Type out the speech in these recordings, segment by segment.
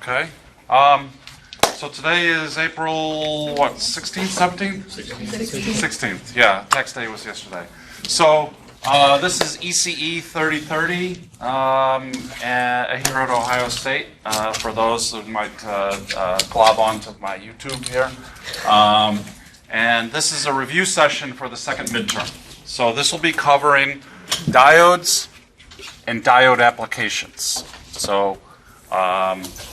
Okay. So today is April, what, 16th, 17th? 16th, yeah. Tax day was yesterday. So this is ECE 3030 here at Ohio State, for those who might glob onto my YouTube here. And this is a review session for the second midterm. So this will be covering diodes and diode applications. So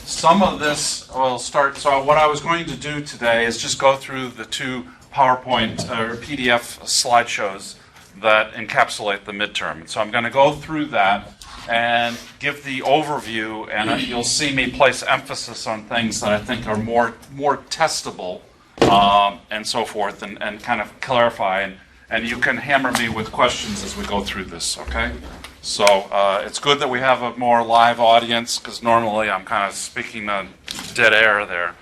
some of this will start. So what I was going to do today is just go through the two PowerPoint or PDF slideshows that encapsulate the midterm. So I'm going to go through that and give the overview, and you'll see me place emphasis on things that I think are more testable and so forth, and kind of clarify. And you can hammer me with questions as we go through this, okay? So it's good that we have a more live audience, because normally I'm kind of speaking on dead air there.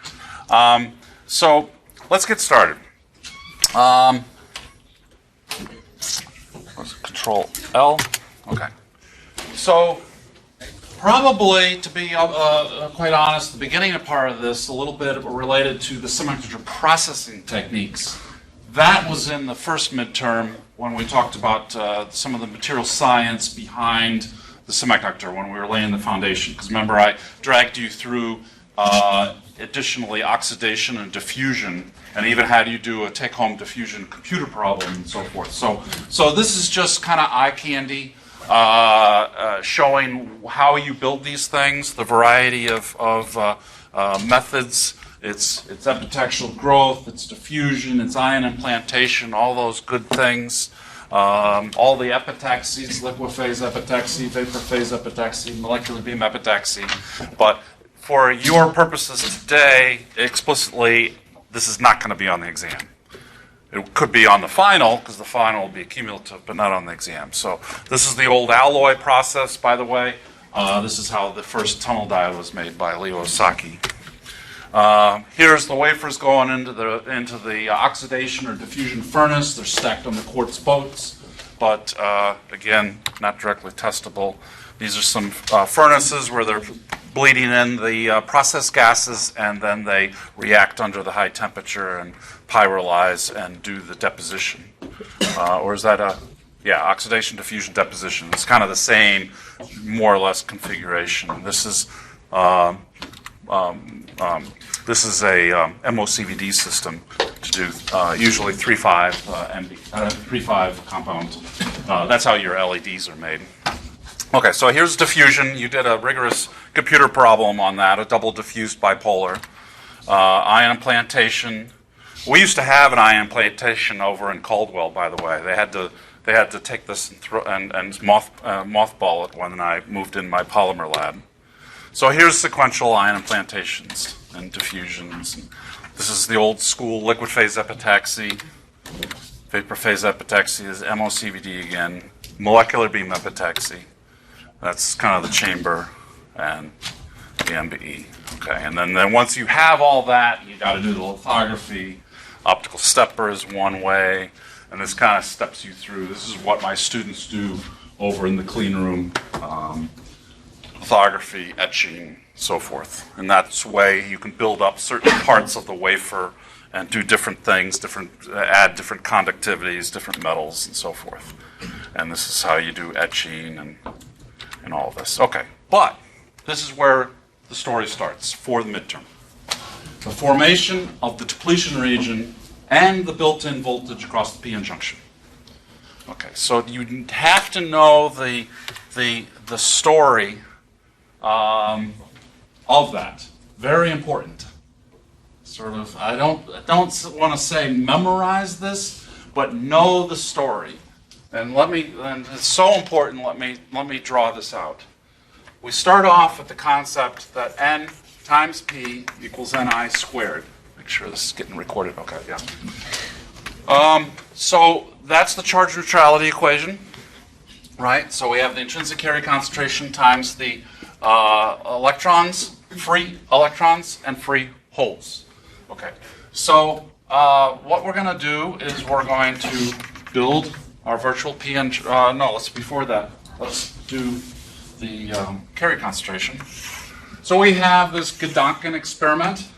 So let's get started. Control L. Okay. So probably, to be quite honest, the beginning part of this, a little bit related to the semiconductor processing techniques. That was in the first midterm when we talked about some of the material science behind the semiconductor when we were laying the foundation. Because remember, I dragged you through additionally oxidation and diffusion, and even had you do a take-home diffusion computer problem and so forth. So this is just kind of eye candy, showing how you build these things, the variety of methods. It's epitaxial growth, it's diffusion, it's ion implantation, all those good things. All the epitaxies, liquid phase epitaxy, vapor phase epitaxy, molecular beam epitaxy. But for your purposes today, explicitly, this is not going to be on the exam. It could be on the final, because the final will be cumulative, but not on the exam. So this is the old alloy process, by the way. This is how the first tunnel diode was made by Leo Osaki. Here's the wafers going into the oxidation or diffusion furnace. They're stacked on the quartz boats, but again, not directly testable. These are some furnaces where they're bleeding in the process gases, and then they react under the high temperature and pyrolyze and do the deposition. Or is that oxidation, diffusion, deposition? It's kind of the same, more or less, configuration. This is a MOCVD system to do usually 3,5 compound. That's how your LEDs are made. Okay, so here's diffusion. You did a rigorous computer problem on that, a double diffused bipolar. Ion implantation. We used to have an ion implantation over in Caldwell, by the way. They had to take this and mothball it when I moved in my polymer lab. So here's sequential ion implantations and diffusions. This is the old school liquid phase epitaxy. Vapor phase epitaxy is MOCVD again. Molecular beam epitaxy. That's kind of the chamber and the MBE. Okay, and then once you have all that, you got to do the lithography. Optical stepper is one way, and this kind of steps you through. This is what my students do over in the clean room. Lithography, etching, so forth. And that's the way you can build up certain parts of the wafer and do different things, add different conductivities, different metals, and so forth. And this is how you do etching and all of this. Okay, but this is where the story starts for the midterm. The formation of the depletion region and the built-in voltage across the p-n junction. Okay, so you have to know the story of that. Very important. Sort of, I don't want to say memorize this, but know the story. And it's so important, let me draw this out. We start off with the concept that N times P equals Ni squared. Make sure this is getting recorded. Okay, yeah. So that's the charge neutrality equation, right? So we have the intrinsic carry concentration times the electrons, free electrons, and free holes. Okay, so what we're going to do is we're going to build our virtual p-n. Before that, let's do the carry concentration. So we have this Gedanken experiment,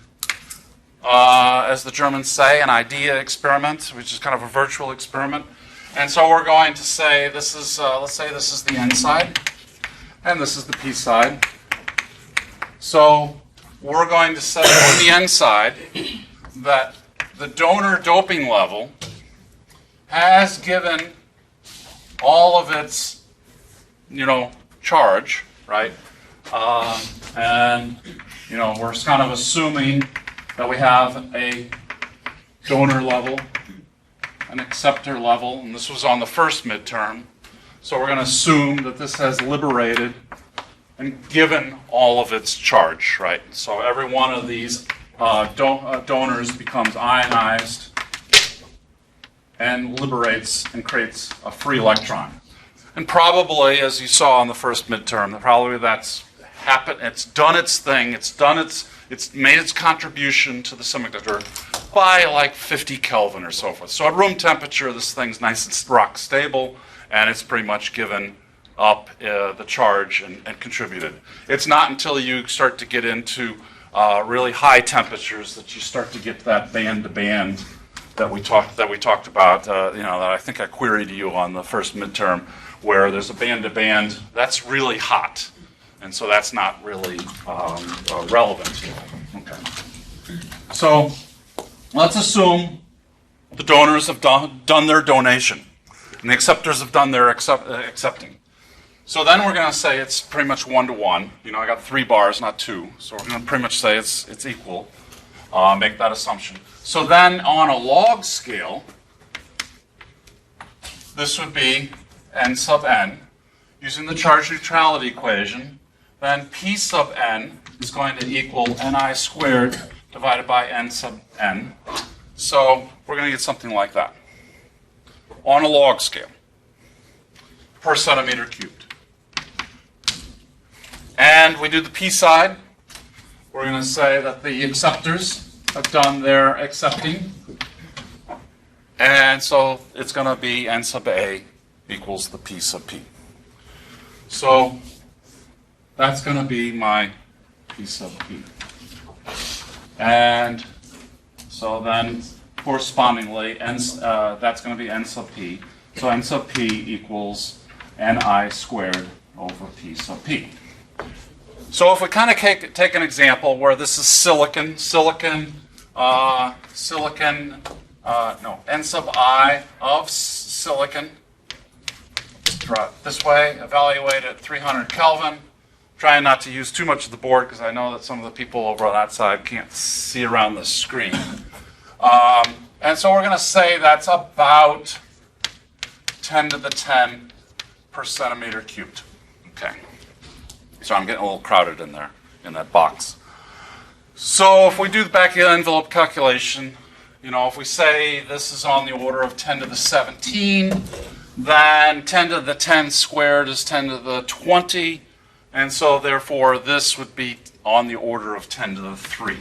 as the Germans say, an idea experiment, which is kind of a virtual experiment. And so we're going to say this is, let's say this is the N side, and this is the P side. So we're going to say on the N side that the donor doping level has given all of its, charge, right? And, we're kind of assuming that we have a donor level, an acceptor level, and this was on the first midterm. So we're going to assume that this has liberated and given all of its charge, right? So every one of these donors becomes ionized and liberates and creates a free electron. And probably, as you saw on the first midterm, probably that's happened. It's done its thing. It's made its contribution to the semiconductor by like 50 Kelvin or so forth. So at room temperature, this thing's nice and rock stable, and it's pretty much given up the charge and contributed. It's not until you start to get into really high temperatures that you start to get that band-to-band that we talked about. That I think I queried you on the first midterm, where there's a band-to-band that's really hot, and so that's not really relevant. Okay. So let's assume the donors have done their donation, and the acceptors have done their accepting. So then we're going to say it's pretty much 1-to-1. I got 3 bars, not 2. So we're going to pretty much say it's equal. Make that assumption. So then on a log scale, this would be n sub n. Using the charge neutrality equation, then P sub n is going to equal Ni squared divided by n sub n. So we're going to get something like that on a log scale per centimeter cubed. And we do the P side. We're going to say that the acceptors have done their accepting. And so it's going to be N sub A equals the P sub P. So that's going to be my P sub P. And so then correspondingly, that's going to be N sub P. So N sub P equals Ni squared over P sub P. So if we kind of take an example where this is silicon, N sub I of silicon, draw it this way, evaluate at 300 Kelvin. Trying not to use too much of the board because I know that some of the people over on that side can't see around the screen. And so we're going to say that's about 10 to the 10 per centimeter cubed. Okay. So I'm getting a little crowded in there, in that box. So if we do the back of the envelope calculation, if we say this is on the order of 10 to the 17, then 10 to the 10 squared is 10 to the 20, and so therefore this would be on the order of 10 to the 3.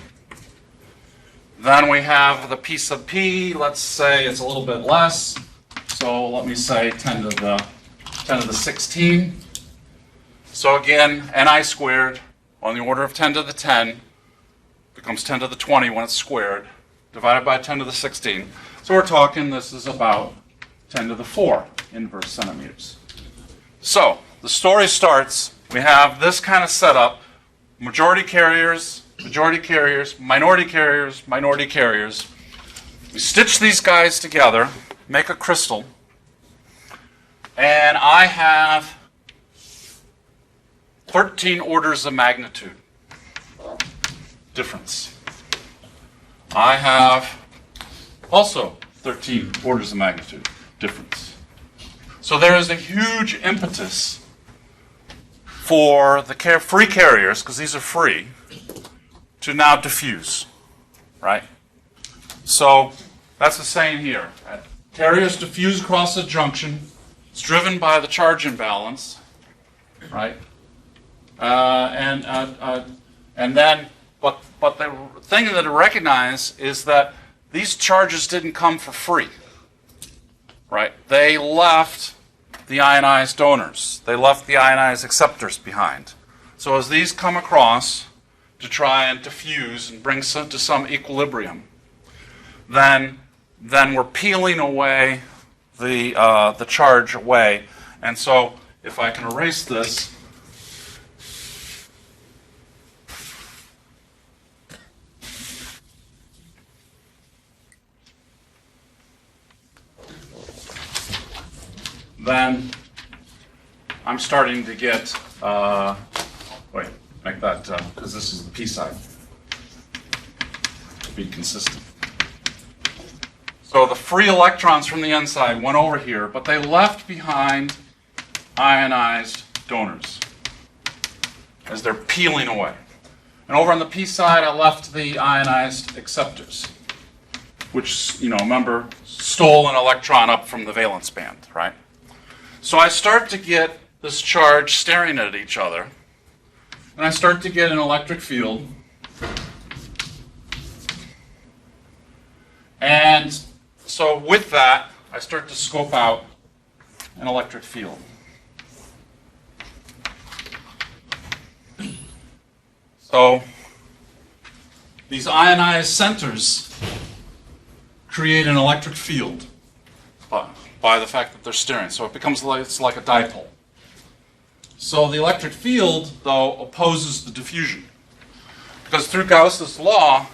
Then we have the P sub P, let's say it's a little bit less, so let me say 10 to the 16. So again, Ni squared on the order of 10 to the 10 becomes 10 to the 20 when it's squared, divided by 10 to the 16. So we're talking this is about 10 to the 4 inverse centimeters. So the story starts, we have this kind of setup, majority carriers, minority carriers. We stitch these guys together, make a crystal, and I have 13 orders of magnitude difference. I have also 13 orders of magnitude difference. So there is a huge impetus for the free carriers, because these are free, to now diffuse, right? So that's the same here. Carriers diffuse across the junction. It's driven by the charge imbalance, right? And then, but the thing that I recognize is that these charges didn't come for free, right? They left the ionized donors. They left the ionized acceptors behind. So as these come across, to try and diffuse and bring some to some equilibrium, then we're peeling away the charge away. And so if I can erase this, then I'm starting to get, wait, make that, because this is the P side, to be consistent. So the free electrons from the N side went over here, but they left behind ionized donors as they're peeling away. And over on the P side, I left the ionized acceptors, which, remember, stole an electron up from the valence band, right? So I start to get this charge staring at each other, and I start to get an electric field. And so with that, I start to scope out an electric field. So these ionized centers create an electric field by the fact that they're staring. So it becomes it's like a dipole. So the electric field, though, opposes the diffusion. Because through Gauss's law,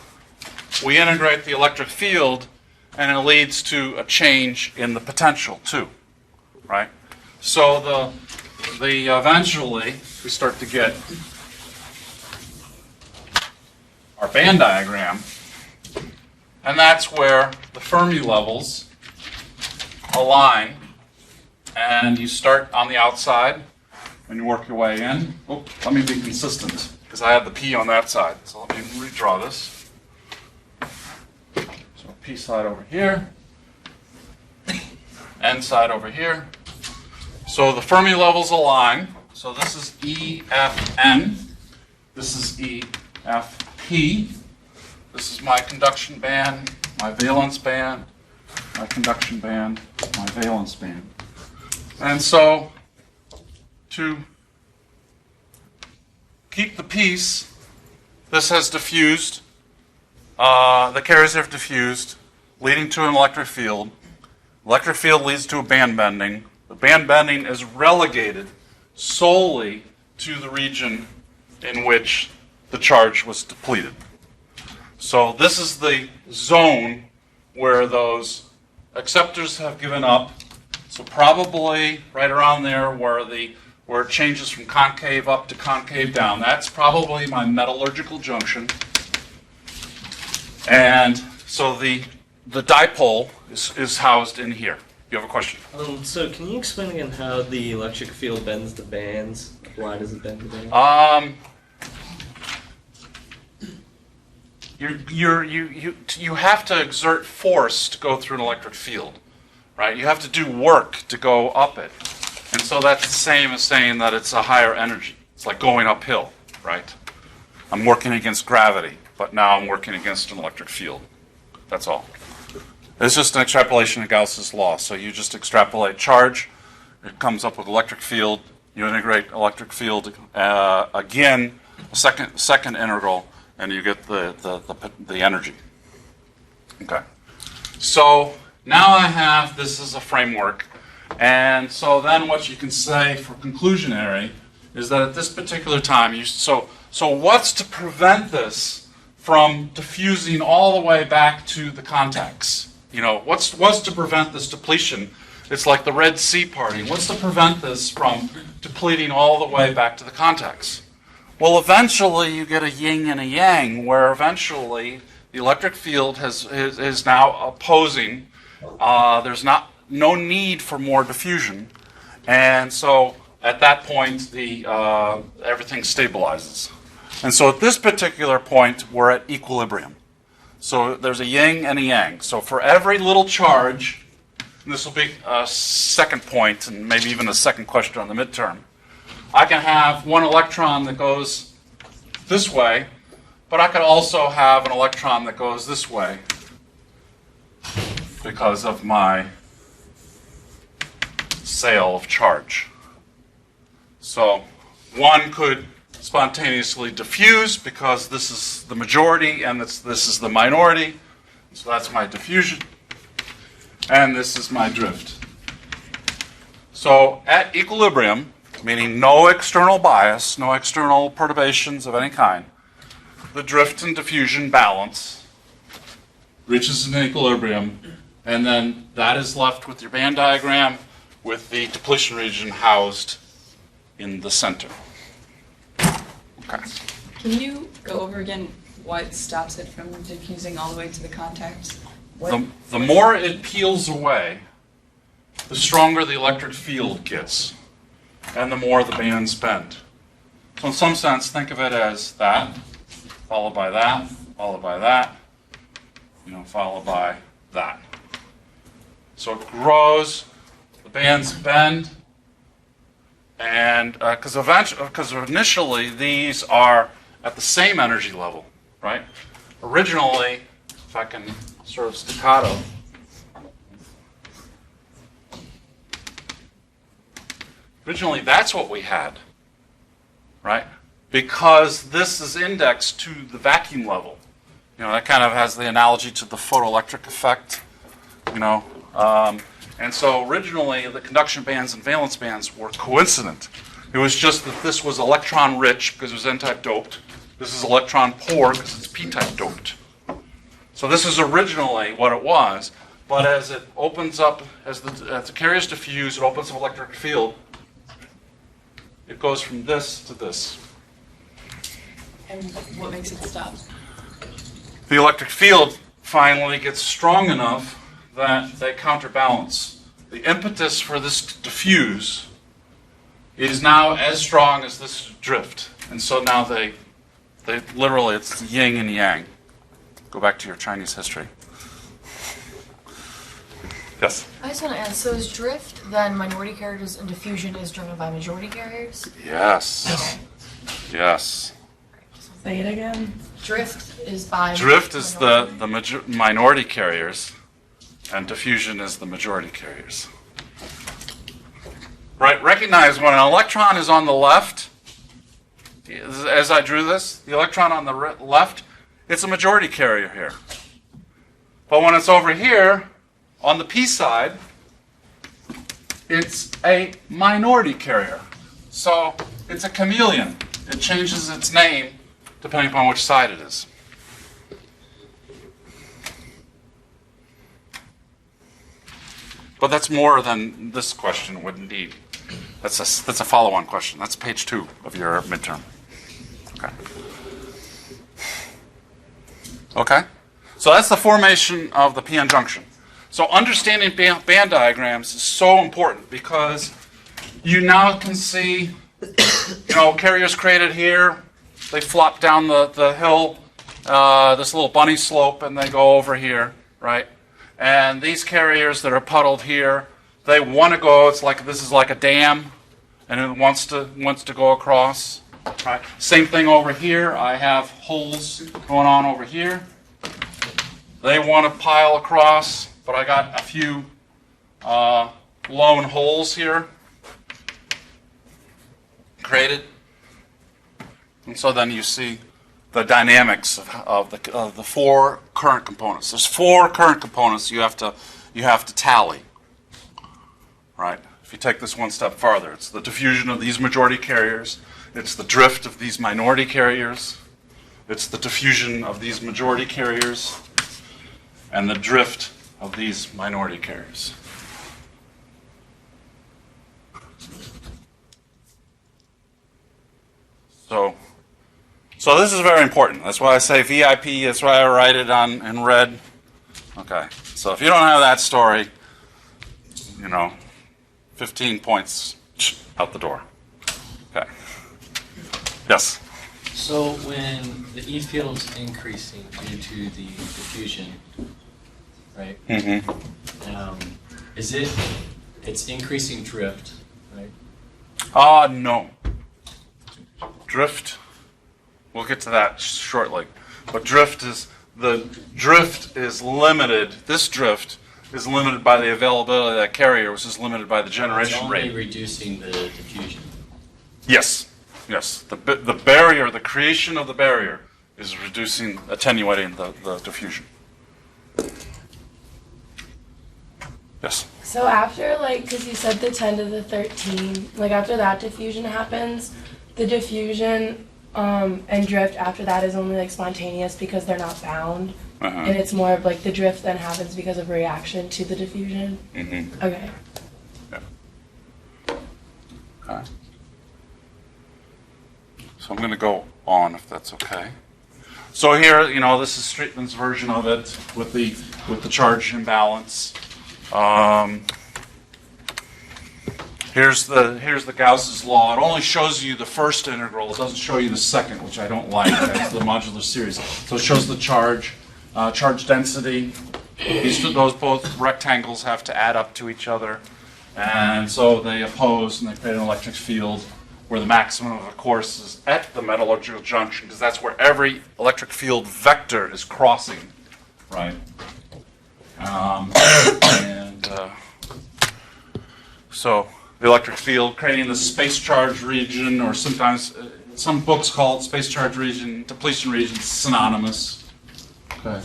we integrate the electric field, and it leads to a change in the potential, too. Right? So eventually, we start to get our band diagram, and that's where the Fermi levels align, and you start on the outside and you work your way in. Oh, let me be consistent because I had the P on that side, so let me redraw this. So P side over here, N side over here. So the Fermi levels align. So this is EFN, this is EFP. This is my conduction band, my valence band, my conduction band, my valence band. And so to keep the peace, this has diffused, the carriers have diffused, leading to an electric field. Electric field leads to a band bending. The band bending is relegated solely to the region in which the charge was depleted. So this is the zone where those acceptors have given up. So probably right around there where it changes from concave up to concave down. That's probably my metallurgical junction. And so the dipole is housed in here. You have a question? So can you explain again how the electric field bends the bands? Why does it bend the bands? You have to exert force to go through an electric field, right? You have to do work to go up it. And so that's the same as saying that it's a higher energy. It's like going uphill, right? I'm working against gravity, but now I'm working against an electric field. That's all. It's just an extrapolation of Gauss's law. So you just extrapolate charge, it comes up with electric field, you integrate electric field again, a second integral, and you get the energy. Okay. So now I have this as a framework, and so then what you can say for conclusionary is that at this particular time, so what's to prevent this from diffusing all the way back to the contacts? What's to prevent this depletion? It's like the Red Sea parting. What's to prevent this from depleting all the way back to the contacts? Well, eventually you get a yin and a yang, where eventually the electric field is now opposing. There's no need for more diffusion, and so at that point everything stabilizes. And so at this particular point, we're at equilibrium. So there's a yin and a yang. So for every little charge, and this will be a second point and maybe even a second question on the midterm, I can have one electron that goes this way, but I could also have an electron that goes this way because of my sale of charge. So one could spontaneously diffuse because this is the majority and this is the minority. So that's my diffusion. And this is my drift. So at equilibrium, meaning no external bias, no external perturbations of any kind, the drift and diffusion balance reaches an equilibrium, and then that is left with your band diagram with the depletion region housed in the center. Okay. Can you go over again what stops it from diffusing all the way to the contact? The more it peels away, the stronger the electric field gets, and the more the bands bend. So in some sense, think of it as that, followed by that, followed by that, followed by that. So it grows, the bands bend, and because initially these are at the same energy level, right? Originally, if I can sort of staccato, originally that's what we had, right? Because this is indexed to the vacuum level. That kind of has the analogy to the photoelectric effect, and so originally the conduction bands and valence bands were coincident. It was just that this was electron rich because it was n-type doped. This is electron poor because it's p-type doped. So this is originally what it was, but as it opens up, as the carriers diffuse, it opens up electric field. It goes from this to this. And what makes it stop? The electric field finally gets strong enough that they counterbalance. The impetus for this to diffuse is now as strong as this drift. And so now they literally, it's yin and yang. Go back to your Chinese history. Yes? I just want to ask, so is drift then minority carriers and diffusion is driven by majority carriers? Yes. Yes. Say it again. Drift is by Drift is minority. the minority carriers, and diffusion is the majority carriers. Right, recognize when an electron is on the left, as I drew this, the electron on the left, it's a majority carrier here. But when it's over here, on the p side, it's a minority carrier. So it's a chameleon. It changes its name depending upon which side it is. But that's more than this question would need. That's a follow-on question. That's page 2 of your midterm. Okay. Okay? So that's the formation of the p-n junction. So understanding band diagrams is so important because you now can see, carriers created here, they flop down the hill, this little bunny slope, and they go over here, right? And these carriers that are puddled here, they want to go, this is like a dam, and it wants to go across, right? Same thing over here, I have holes going on over here. They want to pile across, but I got a few lone holes here created. And so then you see the dynamics of the 4 current components. There's 4 current components you have to tally, right? If you take this one step farther, it's the diffusion of these majority carriers, it's the drift of these minority carriers, it's the diffusion of these majority carriers, and the drift of these minority carriers. So this is very important. That's why I say VIP. That's why I write it in red. Okay. So if you don't have that story, 15 points out the door. Okay. Yes. So when the E field is increasing due to the diffusion, right? Mm-hmm. It's increasing drift, right? No. Drift. We'll get to that shortly. But drift is limited. This drift is limited by the availability of that carrier, which is limited by the generation It's only rate. reducing the diffusion. Yes. Yes, the barrier, the creation of the barrier is reducing, attenuating the diffusion. Yes? So after, like, because you said the 10 to the 13, like after that diffusion happens, the diffusion and drift after that is only like spontaneous because they're not bound. And it's more of like the drift then happens because of reaction to the diffusion. Mm-hmm. Okay. Okay. So I'm going to go on if that's okay. So here, you know, this is Streetman's version of it with the charge imbalance. Here's the Gauss's law. It only shows you the first integral. It doesn't show you the second, which I don't like. That's the modular series. So it shows the charge density. Those both rectangles have to add up to each other, and so they oppose and they create an electric field where the maximum, of course, is at the metallurgical junction because that's where every electric field vector is crossing, right? So the electric field creating the space charge region, or sometimes some books call it space charge region, depletion region, synonymous. Okay.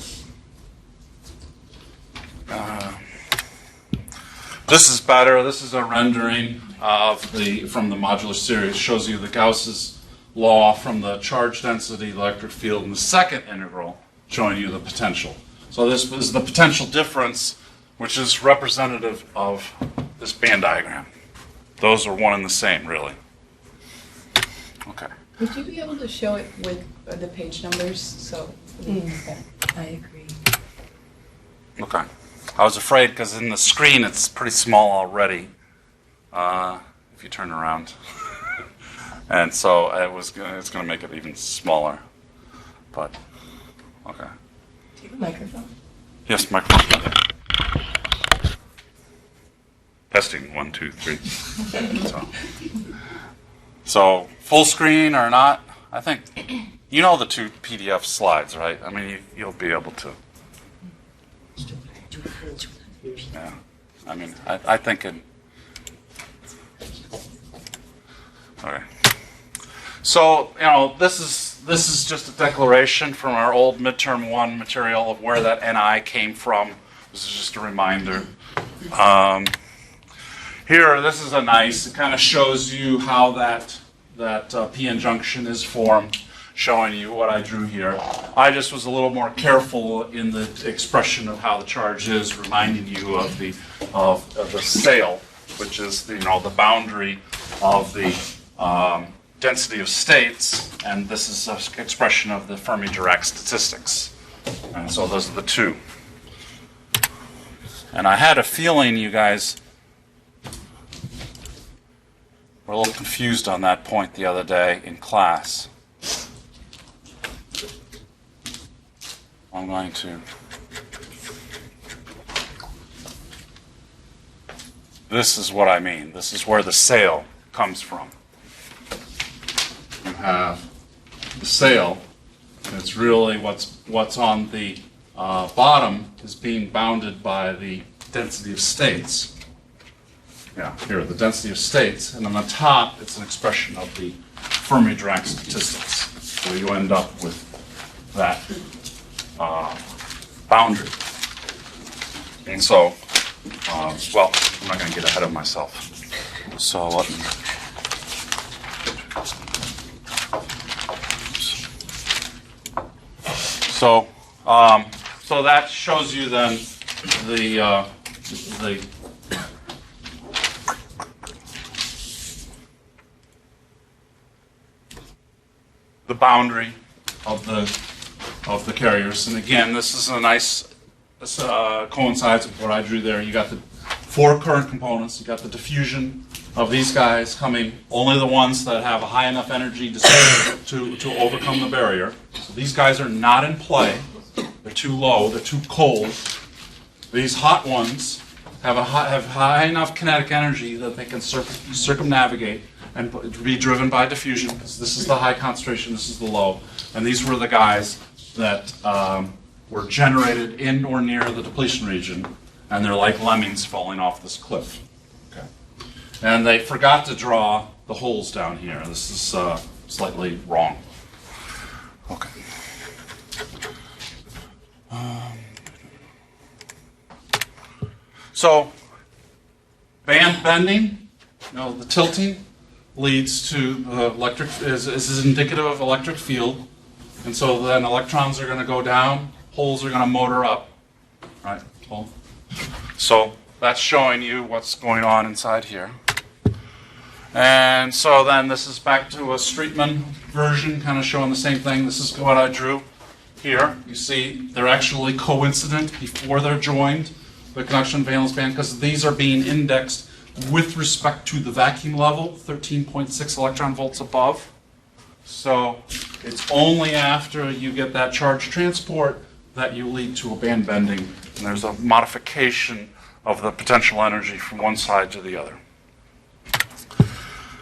This is better. This is a rendering from the modular series. Shows you the Gauss's law from the charge density, the electric field, and the second integral, showing you the potential. So this is the potential difference, which is representative of this band diagram. Those are one and the same, really. Okay. Would you be able to show it with the page numbers? So I agree. Okay. I was afraid because in the screen it's pretty small already. If you turn around, and so it's going to make it even smaller. But okay. Do you have a microphone? Yes, microphone. Yeah. Testing 1, 2, 3. So full screen or not? I think you know the two PDF slides, right? I mean, you'll be able to. Yeah, I mean, I think it. Okay. So this is just a declaration from our old midterm 1 material of where that Ni came from. This is just a reminder. Here, this is a nice. It kind of shows you how that p-n junction is formed, showing you what I drew here. I just was a little more careful in the expression of how the charge is, reminding you of the sail, which is the boundary of the density of states, and this is an expression of the Fermi-Dirac statistics. And so those are the two. And I had a feeling you guys were a little confused on that point the other day in class. I'm going to. This is what I mean. This is where the sail comes from. You have the sail, and it's really what's on the bottom is being bounded by the density of states. Yeah, here, the density of states, and on the top, it's an expression of the Fermi-Dirac statistics. So you end up with that boundary. And so, well, I'm not going to get ahead of myself. So let me. So that shows you then the boundary of the carriers. And again, this is a nice. This coincides with what I drew there. You got the 4 current components. You got the diffusion of these guys coming, only the ones that have a high enough energy to overcome the barrier. So these guys are not in play. They're too low. They're too cold. These hot ones have high enough kinetic energy that they can circumnavigate and be driven by diffusion. Because this is the high concentration. This is the low. And these were the guys that were generated in or near the depletion region, and they're like lemmings falling off this cliff. Okay. And they forgot to draw the holes down here. This is slightly wrong. Okay. So, band bending, the tilting leads to the electric, is indicative of electric field. And so then electrons are going to go down, holes are going to motor up. Right? So that's showing you what's going on inside here. And so then this is back to a Streetman version, kind of showing the same thing. This is what I drew here. You see they're actually coincident before they're joined, the conduction and valence band, because these are being indexed with respect to the vacuum level, 13.6 electron volts above. So it's only after you get that charge transport that you lead to a band bending, and there's a modification of the potential energy from one side to the other.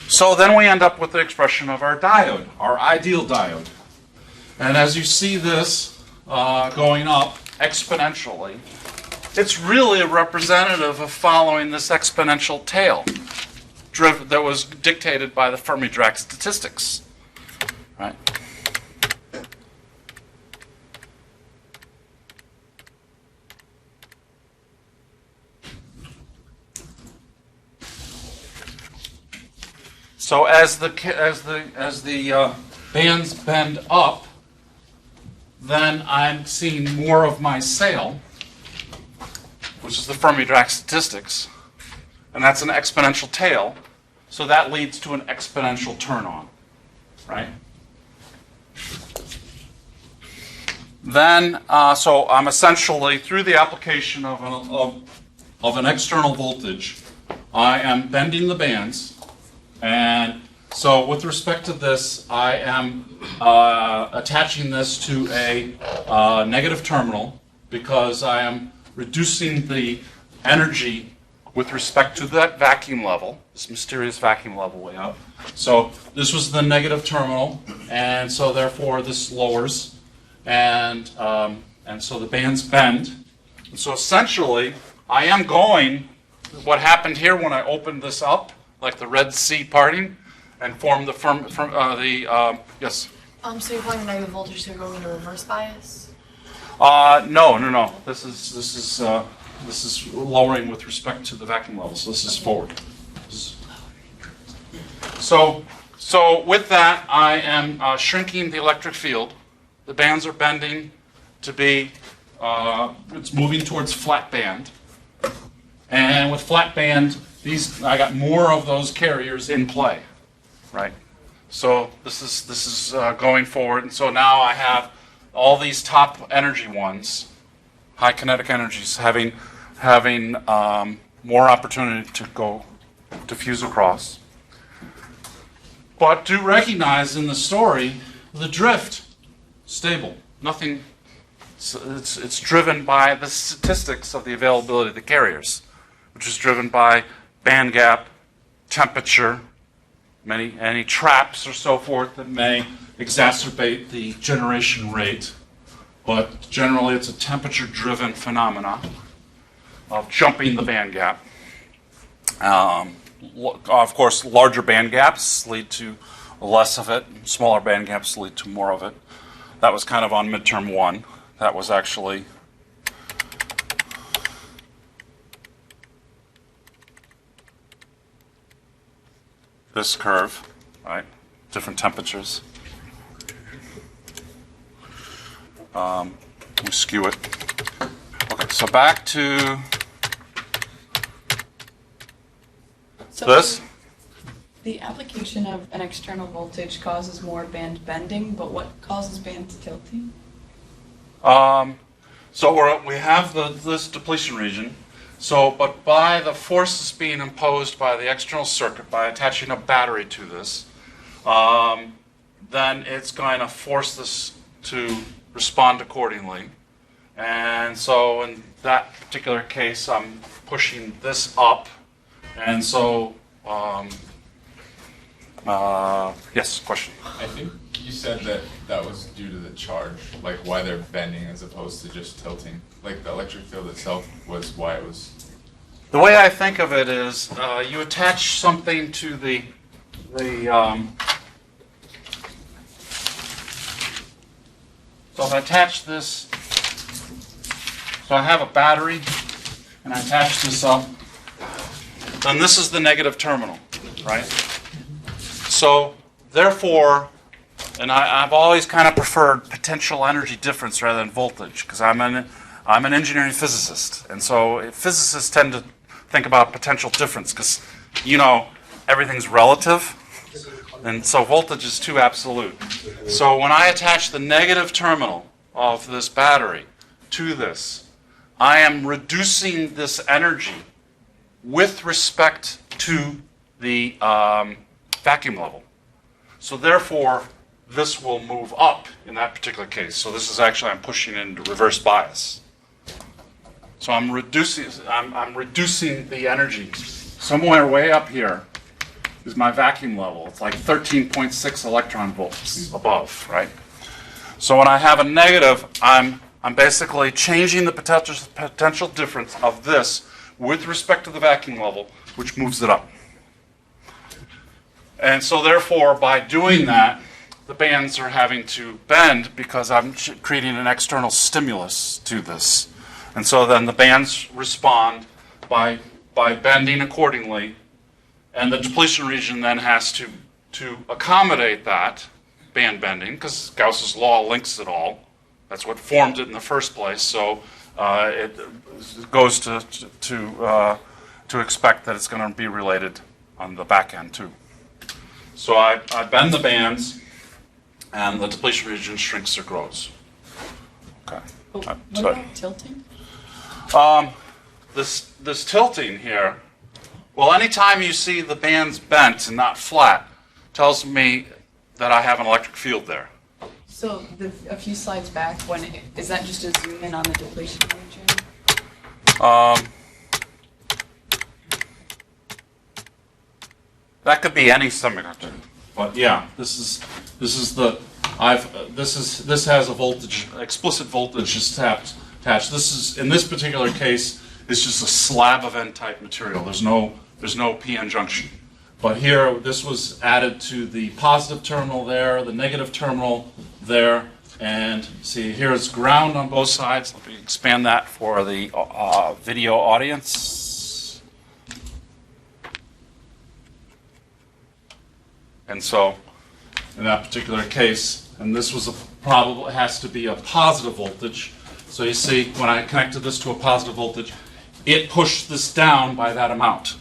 So then we end up with the expression of our diode, our ideal diode. And as you see this going up exponentially, it's really a representative of following this exponential tail that was dictated by the Fermi-Dirac statistics. Right? So as the bands bend up, then I'm seeing more of my sail, which is the Fermi-Dirac statistics, and that's an exponential tail. So that leads to an exponential turn-on, right? Then, so I'm essentially, through the application of an external voltage, I am bending the bands. And so with respect to this, I am attaching this to a negative terminal because I am reducing the energy with respect to that vacuum level, this mysterious vacuum level way up. So this was the negative terminal, and so therefore this lowers, and so the bands bend. And so essentially, I am going, what happened here when I opened this up, like the Red Sea parting, and formed the yes? So you're applying negative voltage, so you're going into reverse bias? No. This is lowering with respect to the vacuum level. So this is forward. So with that, I am shrinking the electric field. The bands are bending to be. It's moving towards flat band, and with flat band, I got more of those carriers in play, right? So this is going forward, and so now I have all these top energy ones, high kinetic energies, having more opportunity to go diffuse across. But do recognize in the story the drift stable, nothing. It's driven by the statistics of the availability of the carriers, which is driven by band gap, temperature, any traps or so forth that may exacerbate the generation rate. But generally it's a temperature-driven phenomena of jumping the band gap. Of course, larger band gaps lead to less of it. Smaller band gaps lead to more of it. That was kind of on midterm 1. That was actually this curve, right? Different temperatures. We skew it. Okay, so back to this. The application of an external voltage causes more band bending, but what causes band tilting? So we have this depletion region. So, but by the forces being imposed by the external circuit, by attaching a battery to this, then it's going to force this to respond accordingly. And so in that particular case, I'm pushing this up. And so, yes, question? I think you said that was due to the charge, like why they're bending as opposed to just tilting. Like the electric field itself was why it was. The way I think of it is you attach something to the So if I attach this, so I have a battery, and I attach this up, then this is the negative terminal, right? So therefore, and I've always kind of preferred potential energy difference rather than voltage, because I'm an engineering physicist, and so physicists tend to think about potential difference, because everything's relative, and so voltage is too absolute. So when I attach the negative terminal of this battery to this, I am reducing this energy with respect to the vacuum level. So therefore, this will move up in that particular case. So this is actually, I'm pushing into reverse bias. So I'm reducing the energy. Somewhere way up here is my vacuum level. It's like 13.6 electron volts above, right? So when I have a negative, I'm basically changing the potential difference of this with respect to the vacuum level, which moves it up. And so therefore, by doing that, the bands are having to bend because I'm creating an external stimulus to this. And so then the bands respond by bending accordingly, and the depletion region then has to accommodate that band bending, because Gauss's law links it all. That's what formed it in the first place. So it goes to expect that it's going to be related on the back end too. So I bend the bands, and the depletion region shrinks or grows. Okay. What Sorry. about tilting? This tilting here, well, anytime you see the bands bent and not flat, tells me that I have an electric field there. So a few slides back, is that just a zoom in on the depletion region? That could be any semiconductor, but yeah, this has a voltage, explicit voltage attached. This is, in this particular case, it's just a slab of N-type material. There's no p-n junction. But here, this was added to the positive terminal there, the negative terminal there, and see, here it's ground on both sides. Let me expand that for the video audience. And so, in that particular case, and this was it has to be a positive voltage. So you see, when I connected this to a positive voltage, it pushed this down by that amount.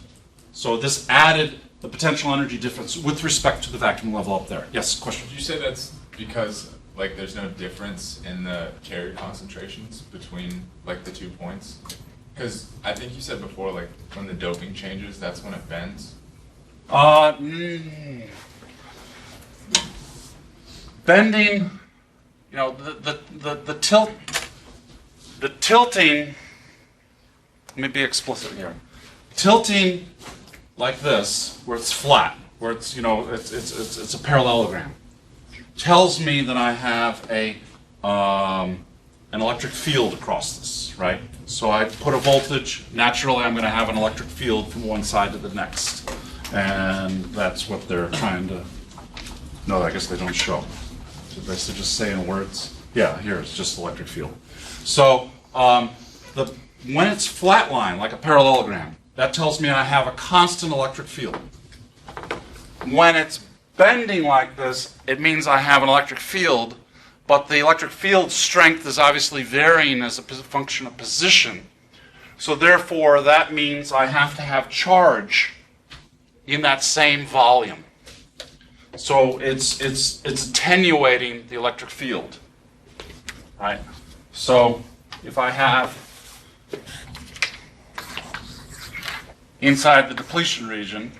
So this added the potential energy difference with respect to the vacuum level up there. Yes, question? Did you say that's because there's no difference in the carrier concentrations between the 2 points? Because I think you said before, when the doping changes, that's when it bends. Bending, the tilting. Let me be explicit here. Tilting like this, where it's flat, where it's it's a parallelogram, tells me that I have an electric field across this, right? So I put a voltage. Naturally, I'm going to have an electric field from one side to the next, and that's what they're trying to. No, I guess they don't show. Did they just say in words? Yeah, here it's just electric field. So when it's flatline, like a parallelogram, that tells me I have a constant electric field. When it's bending like this, it means I have an electric field, but the electric field strength is obviously varying as a function of position. So therefore, that means I have to have charge in that same volume. So it's attenuating the electric field, right? So if I have inside the depletion region,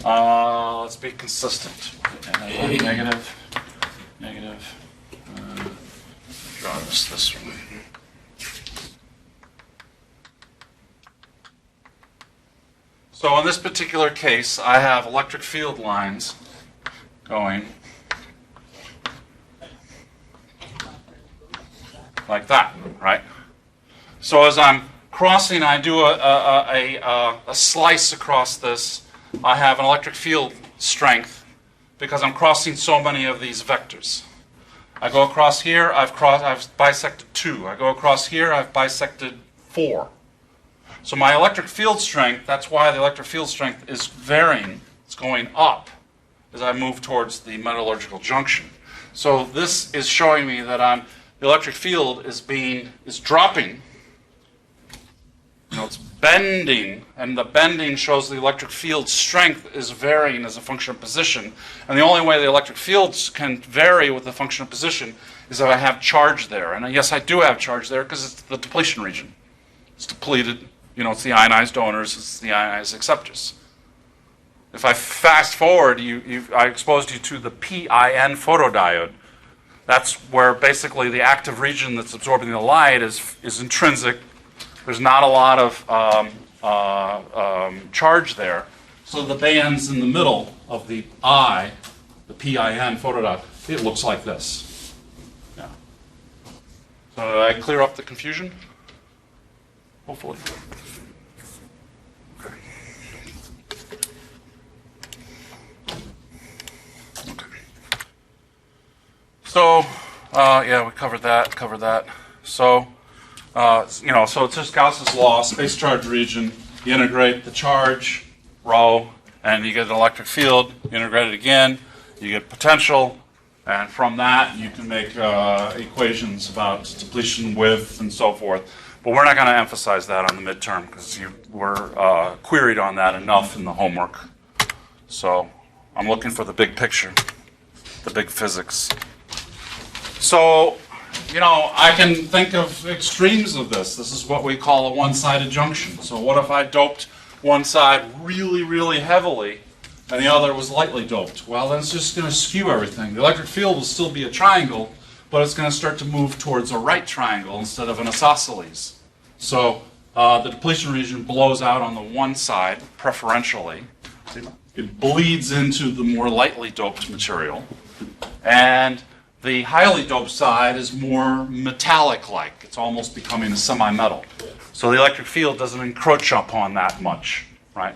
let's be consistent. Negative. Draw this way. So in this particular case, I have electric field lines going like that, right? So as I'm crossing, I do a slice across this. I have an electric field strength because I'm crossing so many of these vectors. I go across here, I've bisected 2. I go across here, I've bisected 4. So my electric field strength, that's why the electric field strength is varying. It's going up as I move towards the metallurgical junction. So this is showing me that the electric field is dropping. It's bending, and the bending shows the electric field strength is varying as a function of position. And the only way the electric fields can vary with the function of position is if I have charge there. And yes, I do have charge there because it's the depletion region. It's depleted. It's the ionized donors, it's the ionized acceptors. If I fast forward, I exposed you to the PIN photodiode. That's where basically the active region that's absorbing the light is intrinsic. There's not a lot of charge there. So the bands in the middle of the PIN photodiode, it looks like this. Yeah. So did I clear up the confusion? Hopefully. Okay. So, yeah, we covered that. So, so it's just Gauss's law, space charge region. You integrate the charge, rho, and you get an electric field. You integrate it again, you get potential, and from that you can make equations about depletion width and so forth. But we're not going to emphasize that on the midterm because you were queried on that enough in the homework. So I'm looking for the big picture, the big physics. So, I can think of extremes of this. This is what we call a one-sided junction. So what if I doped one side really, really heavily and the other was lightly doped? Well, then it's just going to skew everything. The electric field will still be a triangle, but it's going to start to move towards a right triangle instead of an isosceles. So the depletion region blows out on the one side preferentially. It bleeds into the more lightly doped material. And the highly doped side is more metallic-like. It's almost becoming a semi-metal. So the electric field doesn't encroach upon that much, right?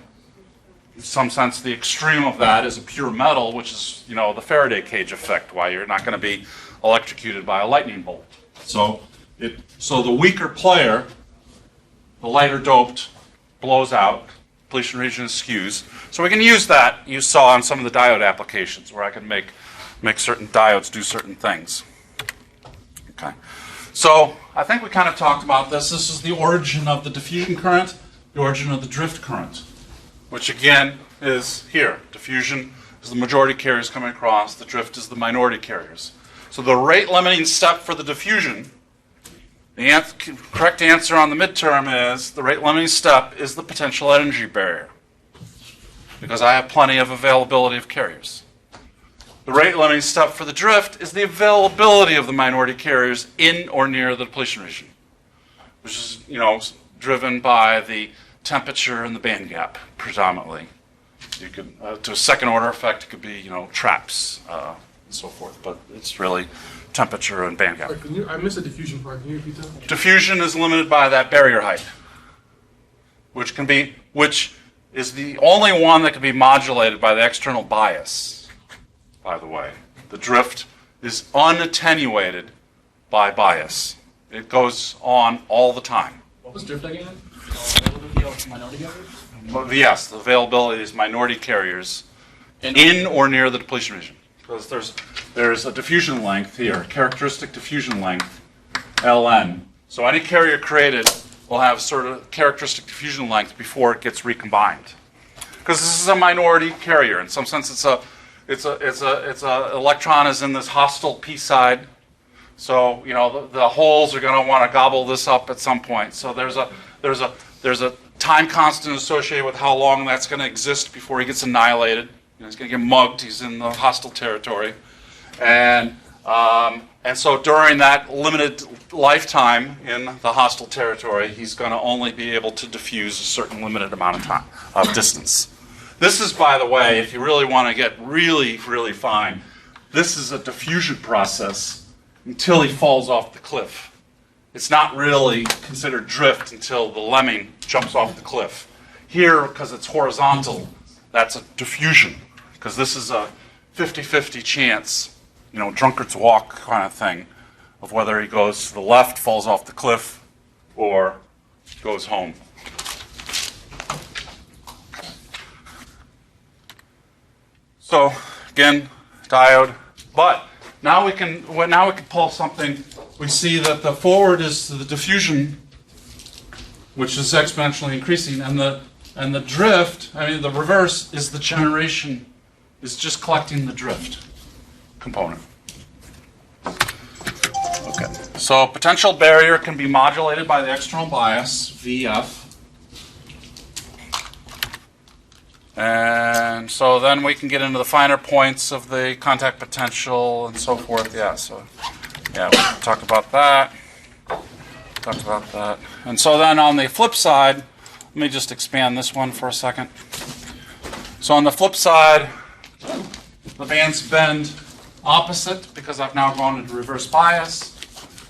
In some sense, the extreme of that is a pure metal, which is, the Faraday cage effect, why you're not going to be electrocuted by a lightning bolt. So the weaker player, the lighter doped, blows out. Depletion region skews. So we can use that you saw in some of the diode applications where I can make certain diodes do certain things. Okay. So I think we kind of talked about this. This is the origin of the diffusion current, the origin of the drift current, which again is here. Diffusion is the majority carriers coming across. The drift is the minority carriers. So the rate limiting step for the diffusion, the correct answer on the midterm is the rate limiting step is the potential energy barrier, because I have plenty of availability of carriers. The rate limiting step for the drift is the availability of the minority carriers in or near the depletion region, which is driven by the temperature and the band gap predominantly. You could to a second order effect, it could be traps and so forth, but it's really temperature and band gap. I missed the diffusion part. Can you repeat that? Diffusion is limited by that barrier height, which is the only one that can be modulated by the external bias. By the way, the drift is unattenuated by bias. It goes on all the time. What was drift again? Availability of minority carriers? Yes, the availability is minority carriers in or near the depletion region. Because there's a diffusion length here, characteristic diffusion length, Ln. So any carrier created will have sort of characteristic diffusion length before it gets recombined. Because this is a minority carrier. In some sense, it's a electron is in this hostile p side. So the holes are going to want to gobble this up at some point. So there's a time constant associated with how long that's going to exist before he gets annihilated. He's going to get mugged. He's in the hostile territory, and so during that limited lifetime in the hostile territory, he's going to only be able to diffuse a certain limited amount of time of distance. This is, by the way, if you really want to get really, really fine, this is a diffusion process until he falls off the cliff. It's not really considered drift until the lemming jumps off the cliff. Here, because it's horizontal, that's a diffusion, because this is a 50-50 chance drunkard's walk kind of thing, of whether he goes to the left, falls off the cliff, or goes home. So again, diode, but now we can pull something. We see that the forward is the diffusion, which is exponentially increasing, and the drift, the reverse is the generation, is just collecting the drift component. Okay. So potential barrier can be modulated by the external bias, VF. And so then we can get into the finer points of the contact potential and so forth. We talked about that. And so then on the flip side, let me just expand this one for a second. So on the flip side, the bands bend opposite because I've now gone into reverse bias.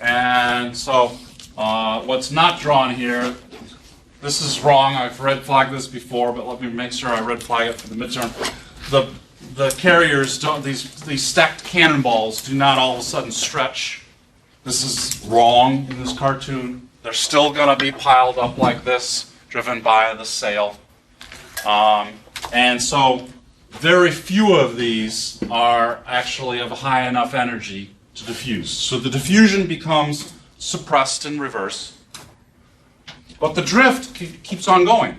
And so what's not drawn here, this is wrong. I've red flagged this before, but let me make sure I red flag it for the midterm. The carriers don't, these stacked cannonballs do not all of a sudden stretch. This is wrong in this cartoon. They're still going to be piled up like this, driven by the sail. And so very few of these are actually of high enough energy to diffuse. So the diffusion becomes suppressed in reverse. But the drift keeps on going.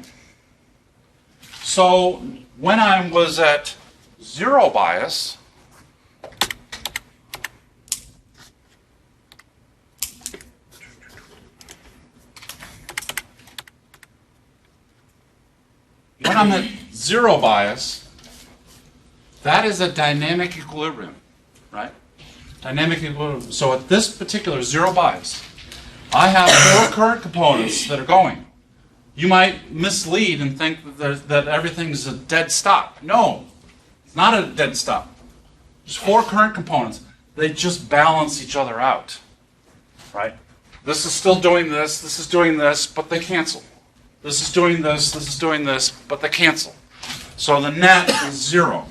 So when I was at zero bias, that is a dynamic equilibrium, right? Dynamic equilibrium. So at this particular zero bias, I have four current components that are going. You might mislead and think that everything's a dead stop. No, it's not a dead stop. There's four current components. They just balance each other out, right? This is still doing this is doing this, but they cancel. This is doing this is doing this, but they cancel. So the net is zero.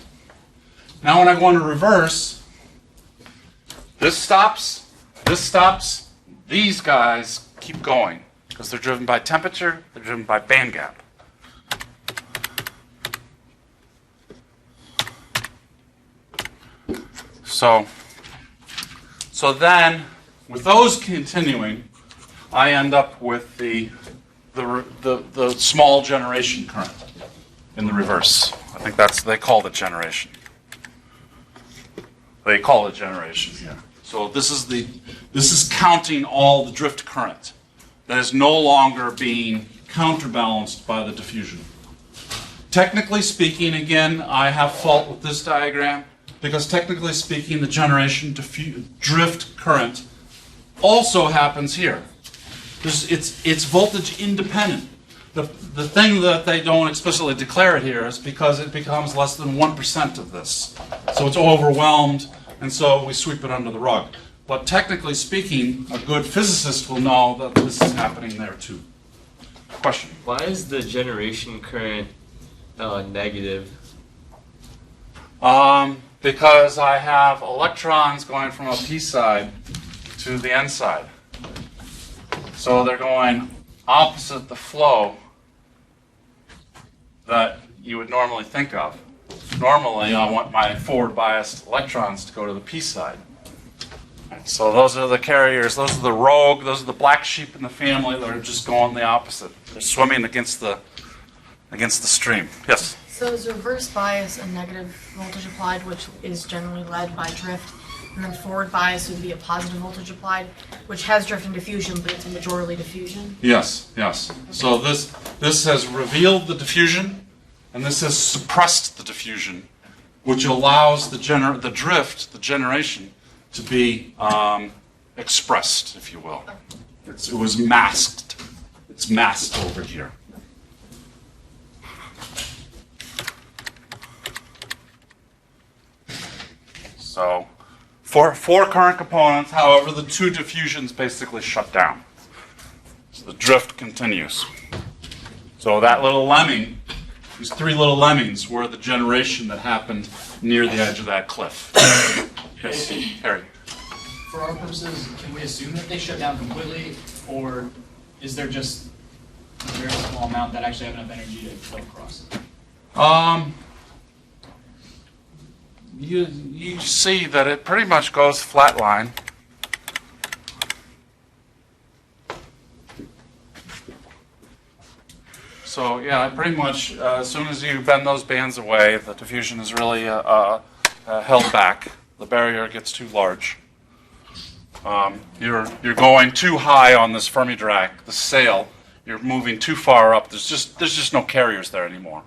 Now when I go into reverse, this stops, these guys keep going because they're driven by temperature, they're driven by band gap. So then, with those continuing, I end up with the small generation current in the reverse. I think they call it generation. They call it generation here. So this is counting all the drift current that is no longer being counterbalanced by the diffusion. Technically speaking, again, I have fault with this diagram because technically speaking, the generation drift current also happens here. It's voltage independent. The thing that they don't explicitly declare it here is because it becomes less than 1% of this. So it's overwhelmed, and so we sweep it under the rug. But technically speaking, a good physicist will know that this is happening there too. Question? Why is the generation current negative? Because I have electrons going from a p side to the n side. So they're going opposite the flow that you would normally think of. Normally, I want my forward biased electrons to go to the p side. So those are the carriers, those are the rogue, those are the black sheep in the family that are just going the opposite. They're swimming against the stream. Yes? So is reverse bias a negative voltage applied, which is generally led by drift, and then forward bias would be a positive voltage applied, which has drift and diffusion, but it's a majorly diffusion? Yes. So this has revealed the diffusion, and this has suppressed the diffusion, which allows the drift, the generation, to be expressed, if you will. It was masked. It's masked over here. So, four current components, however, the two diffusions basically shut down. So the drift continues. So that little lemming These three little lemmings were the generation that happened near the edge of that cliff. Yes, Harry. For our purposes, can we assume that they shut down completely, or is there just a very small amount that actually have enough energy to go across? You see that it pretty much goes flatline. So yeah, pretty much as soon as you bend those bands away, the diffusion is really held back. The barrier gets too large. You're going too high on this Fermi Dirac, the sail. You're moving too far up. There's just no carriers there anymore.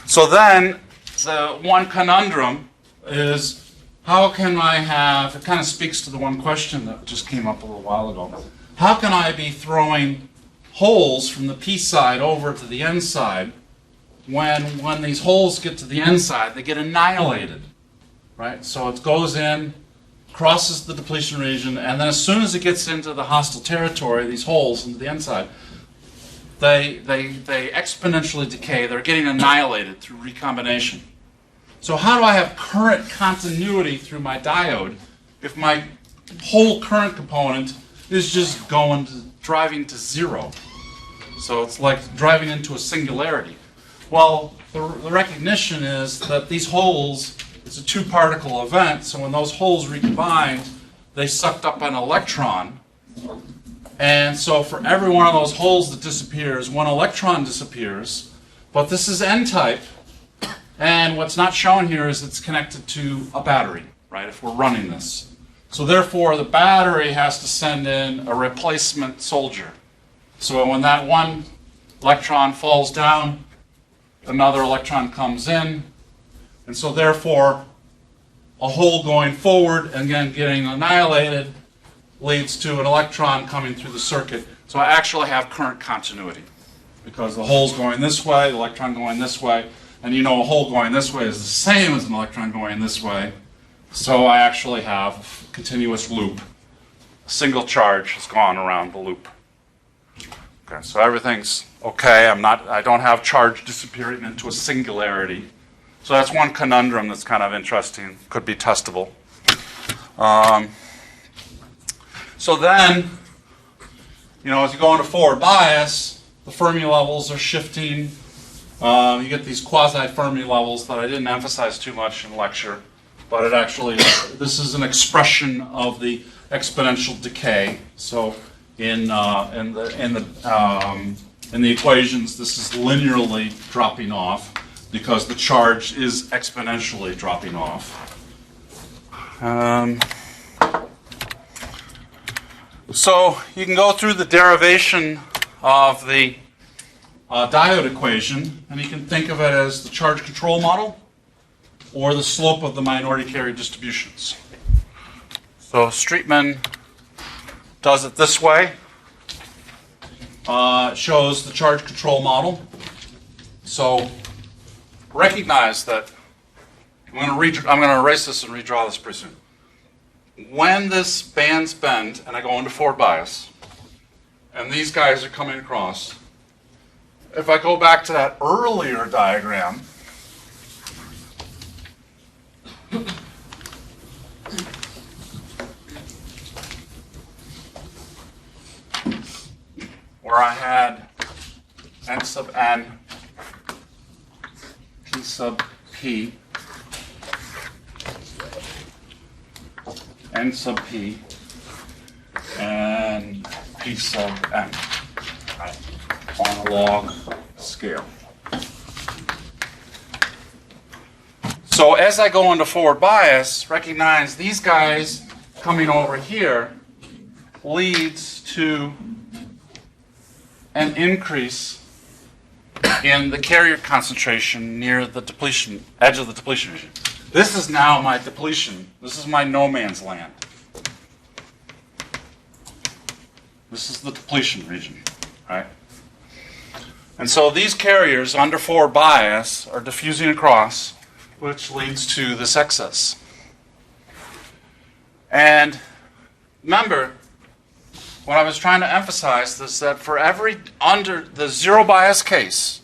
So then the one conundrum is, how can I have, it kind of speaks to the one question that just came up a little while ago. How can I be throwing holes from the P side over to the N side when these holes get to the N side, they get annihilated, right? So it goes in, crosses the depletion region, and then as soon as it gets into the hostile territory, these holes into the N side, they exponentially decay. They're getting annihilated through recombination. So how do I have current continuity through my diode if my whole current component is just driving to zero? So it's like driving into a singularity. Well, the recognition is that these holes, it's a two-particle event, so when those holes recombine, they sucked up an electron. And so for every one of those holes that disappears, one electron disappears. But this is N-type. And what's not shown here is it's connected to a battery, right, if we're running this. So therefore, the battery has to send in a replacement soldier. So when that one electron falls down, another electron comes in. And so therefore, a hole going forward and again getting annihilated leads to an electron coming through the circuit. So I actually have current continuity because the hole's going this way, the electron going this way. And you know a hole going this way is the same as an electron going this way. So I actually have a continuous loop. A single charge has gone around the loop. Okay, so everything's okay. I don't have charge disappearing into a singularity. So that's one conundrum that's kind of interesting, could be testable. So then, as you go into forward bias, the Fermi levels are shifting. You get these quasi-Fermi levels that I didn't emphasize too much in lecture, but it actually, this is an expression of the exponential decay. So in the equations, this is linearly dropping off because the charge is exponentially dropping off. So you can go through the derivation of the diode equation, and you can think of it as the charge control model or the slope of the minority carrier distributions. So Streetman does it this way. Shows the charge control model. So recognize that I'm going to erase this and redraw this pretty soon. When this bands bend and I go into forward bias, and these guys are coming across, if I go back to that earlier diagram, where I had n sub n, p sub p, n sub p, and p sub n, right, on a log scale. So as I go into forward bias, recognize these guys coming over here leads to an increase in the carrier concentration near the depletion edge of the depletion region. This is now my depletion. This is my no man's land. This is the depletion region, right? And so these carriers under forward bias are diffusing across, which leads to this excess. And remember, what I was trying to emphasize is that for every, under the zero bias case,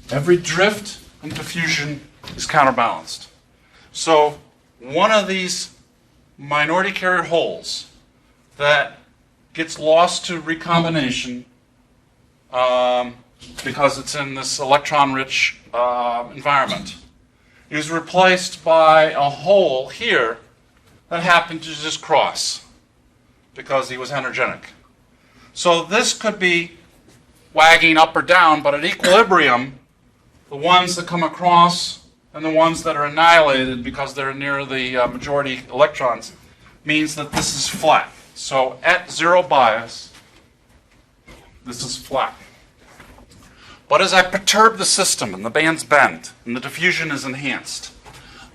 every drift and diffusion is counterbalanced. So one of these minority carrier holes that gets lost to recombination because it's in this electron-rich environment is replaced by a hole here that happened to just cross because he was energetic. So this could be wagging up or down, but at equilibrium, the ones that come across and the ones that are annihilated because they're near the majority electrons means that this is flat. So at zero bias, this is flat. But as I perturb the system and the bands bend and the diffusion is enhanced,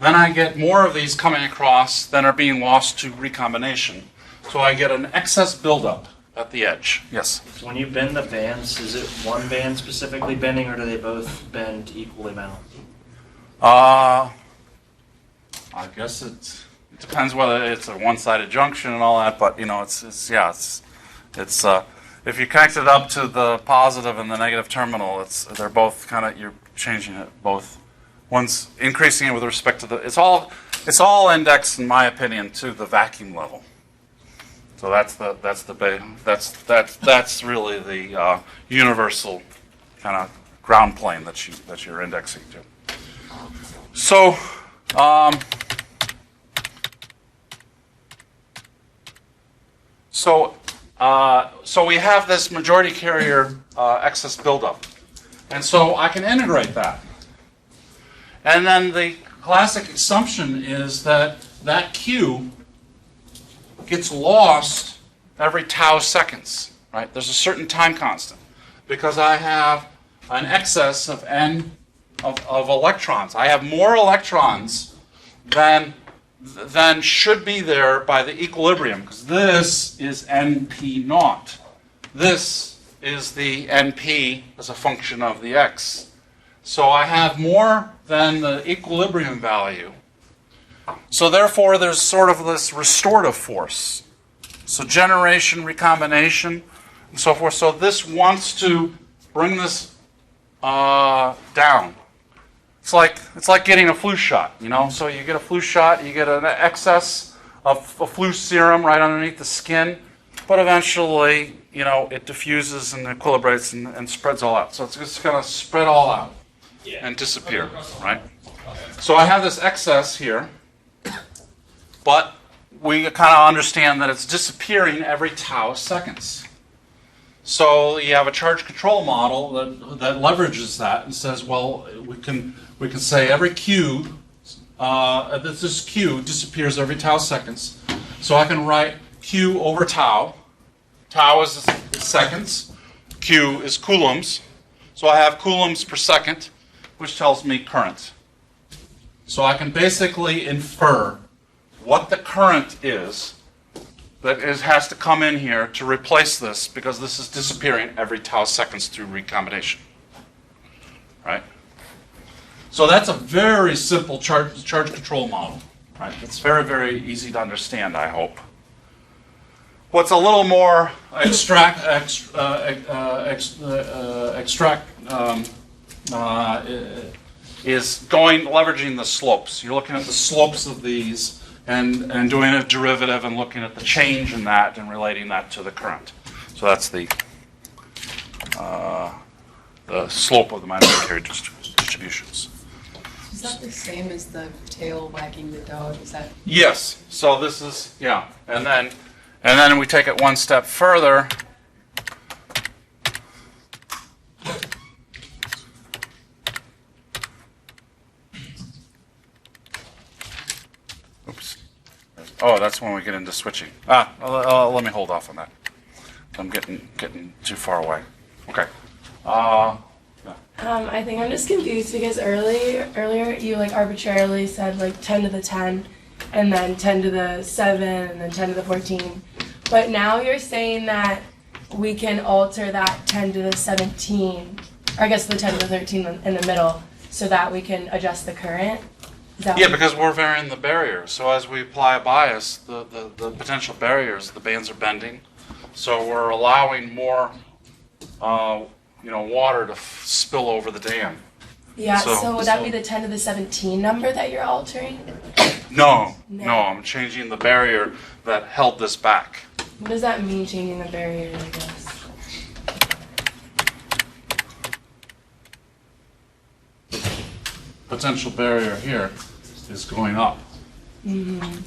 then I get more of these coming across than are being lost to recombination. So I get an excess buildup at the edge. Yes? So when you bend the bands, is it one band specifically bending, or do they both bend equally balanced? I guess it depends whether it's a one-sided junction and all that, but you know, it's if you connect it up to the positive and the negative terminal, they're both kind of, you're changing it both. One's increasing it with respect to the, it's all indexed, in my opinion, to the vacuum level. So that's really the universal kind of ground plane that you're indexing to. So so we have this majority carrier excess buildup, and so I can integrate that. And then the classic assumption is that that Q gets lost every tau seconds, right? There's a certain time constant because I have an excess of n of electrons. I have more electrons than should be there by the equilibrium, because this is NP naught. This is the NP as a function of the x. So I have more than the equilibrium value. So therefore there's sort of this restorative force. So generation, recombination, and so forth. So this wants to bring this down. It's like getting a flu shot, you know. So you get a flu shot, you get an excess of a flu serum right underneath the skin, but eventually, you know, it diffuses and equilibrates and spreads all out. So it's just going to spread all out and disappear, right? So I have this excess here, but we kind of understand that it's disappearing every tau seconds. So you have a charge control model that leverages that and says, well, we can say every Q, this Q disappears every tau seconds. So I can write Q over tau. Tau is seconds. Q is coulombs. So I have coulombs per second, which tells me current. So I can basically infer what the current is that has to come in here to replace this, because this is disappearing every tau seconds through recombination. Right? So that's a very simple charge control model. Right? It's very, very easy to understand, I hope. What's a little more is leveraging the slopes. You're looking at the slopes of these and doing a derivative and looking at the change in that and relating that to the current. So that's the slope of the minority carrier distributions. Is that the same as the tail wagging the dog? Is that? Yes. So this is, yeah, and then we take it one step further. Oops. Oh, that's when we get into switching. Let me hold off on that. I'm getting too far away. Okay. I think I'm just confused because earlier you like arbitrarily said like 10 to the 10 and then 10 to the 7 and then 10 to the 14. But now you're saying that we can alter that 10 to the 17, or I guess the 10 to the 13 in the middle, so that we can adjust the current? Is that Yeah, what- because we're varying the barrier. So as we apply a bias, the potential barriers, the bands are bending. So we're allowing more, water to spill over the dam. Yeah, So- so would that be the 10 to the 17 number that you're altering? No, No. no, I'm changing the barrier that held this back. What does that mean, changing the barrier, I guess? Potential barrier here is going up. Mm-hmm.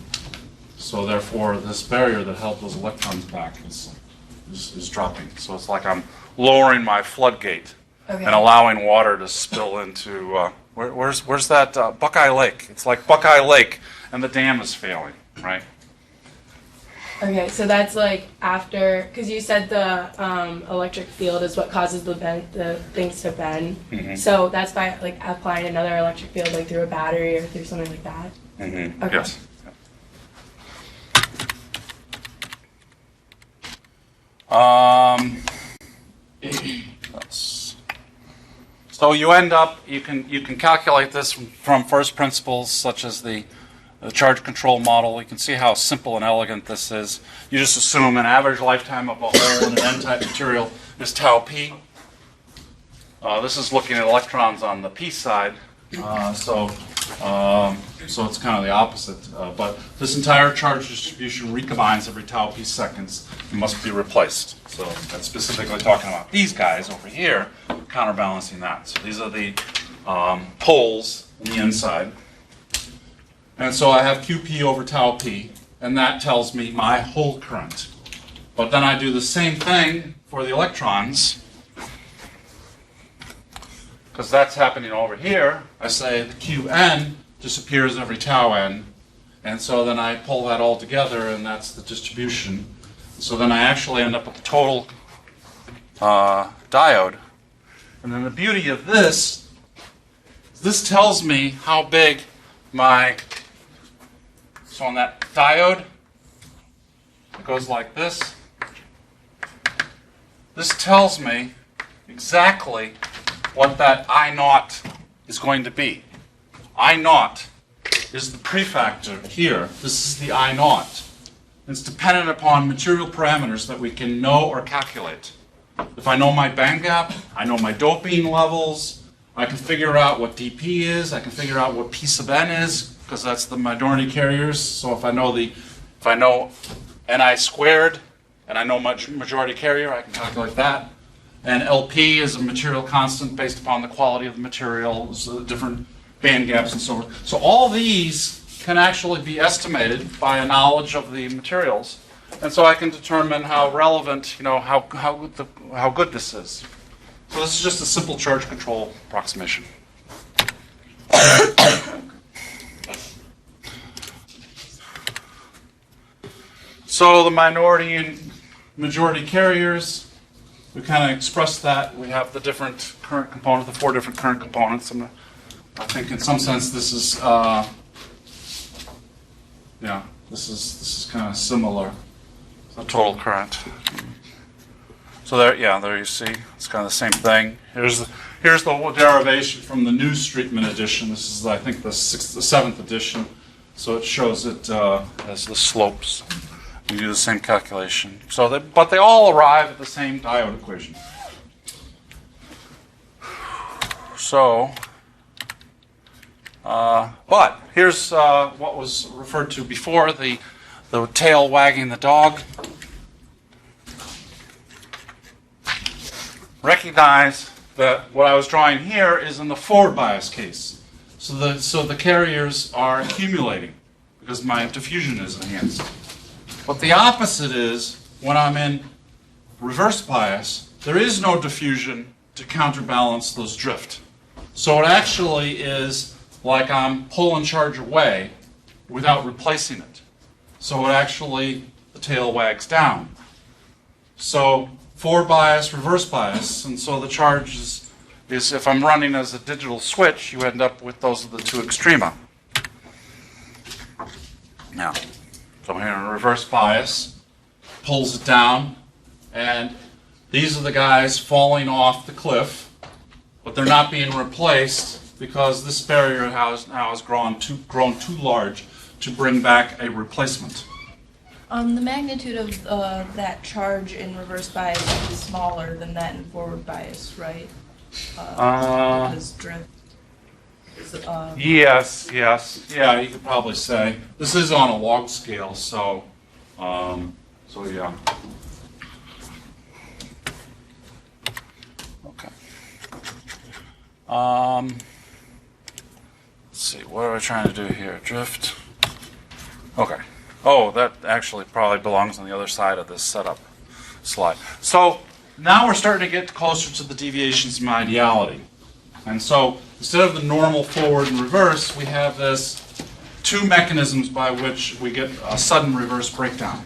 So therefore, this barrier that held those electrons back is dropping. So it's like I'm lowering my floodgate Okay. and allowing water to spill into where's that Buckeye Lake? It's like Buckeye Lake, and the dam is failing, right? Okay, so that's like after, because you said the electric field is what causes the things to bend. Mm-hmm. So that's by like applying another electric field, like through a battery or through something like that. Mm-hmm. Okay. Yes. So you end up, you can calculate this from first principles, such as the charge control model. You can see how simple and elegant this is. You just assume an average lifetime of a hole in an N-type material is tau p. This is looking at electrons on the p side, so it's kind of the opposite. But this entire charge distribution recombines every tau p seconds and must be replaced. So that's specifically talking about these guys over here, counterbalancing that. So these are the poles on the inside. And so I have QP over tau p, and that tells me my hole current. But then I do the same thing for the electrons, because that's happening over here. I say the Qn disappears every tau n, and so then I pull that all together, and that's the distribution. So then I actually end up with the total diode. And then the beauty of this tells me how big so on that diode, it goes like this. This tells me exactly what that I naught is going to be. I naught is the prefactor here. This is the I naught. It's dependent upon material parameters that we can know or calculate. If I know my band gap, I know my doping levels, I can figure out what dP is, I can figure out what P sub n is, because that's the minority carriers. So if I know Ni squared, and I know majority carrier, I can calculate that. And LP is a material constant based upon the quality of the material, so different band gaps and so forth. So all these can actually be estimated by a knowledge of the materials, and so I can determine how relevant, how good this is. So this is just a simple charge control approximation. So the minority and majority carriers, we kind of express that. We have the different current components, the 4 different current components, and I think in some sense this is, this is kind of similar. The total current. So there you see, it's kind of the same thing. Here's the derivation from the New Streetman edition. This is, I think, the 7th edition. So it shows it as the slopes. You do the same calculation. But they all arrive at the same diode equation. So, but here's what was referred to before, the tail wagging the dog. Recognize that what I was drawing here is in the forward bias case. So the carriers are accumulating because my diffusion is enhanced. But the opposite is when I'm in reverse bias, there is no diffusion to counterbalance those drift. So it actually is like I'm pulling charge away without replacing it. So it actually, the tail wags down. So forward bias, reverse bias, and so the charge is if I'm running as a digital switch, you end up with those are the two extrema. Now, so here in reverse bias, pulls it down, and These are the guys falling off the cliff, but they're not being replaced because this barrier has grown too large to bring back a replacement. The magnitude of that charge in reverse bias is smaller than that in forward bias, right? Because drift is, Yes, yeah, you could probably say. This is on a log scale, so yeah. Okay. Let's see, what are we trying to do here? Drift. Okay. Oh, that actually probably belongs on the other side of this setup slide. So now we're starting to get closer to the deviations in ideality. And so instead of the normal forward and reverse, we have this two mechanisms by which we get a sudden reverse breakdown.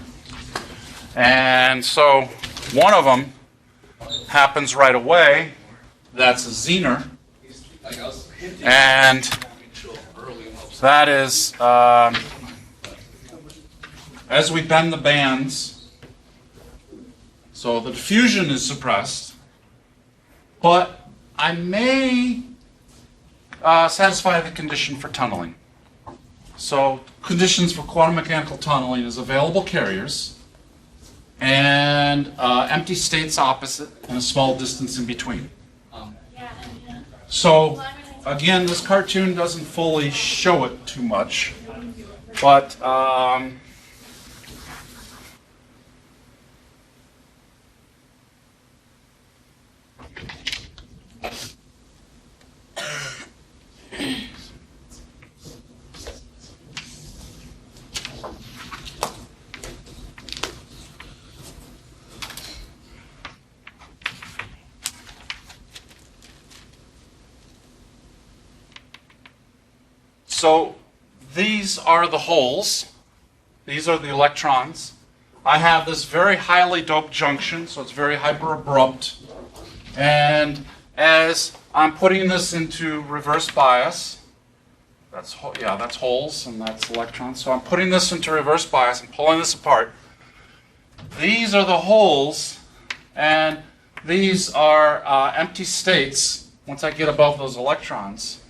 And so one of them happens right away. That's a Zener. And that is, as we bend the bands, so the diffusion is suppressed, but I may satisfy the condition for tunneling. So conditions for quantum mechanical tunneling is available carriers and empty states opposite and a small distance in between. So again, this cartoon doesn't fully show it too much, but so these are the holes. These are the electrons. I have this very highly doped junction, so it's very hyper-abrupt. And as I'm putting this into reverse bias, that's holes and that's electrons. So I'm putting this into reverse bias and pulling this apart. These are the holes, and these are empty states once I get above those electrons.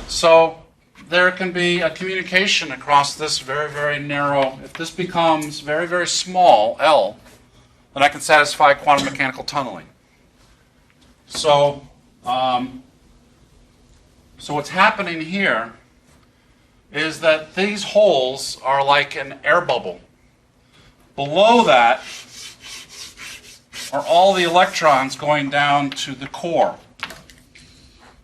So there can be a communication across this very, very narrow. If this becomes very, very small, L, then I can satisfy quantum mechanical tunneling. So, so what's happening here is that these holes are like an air bubble. Below that are all the electrons going down to the core,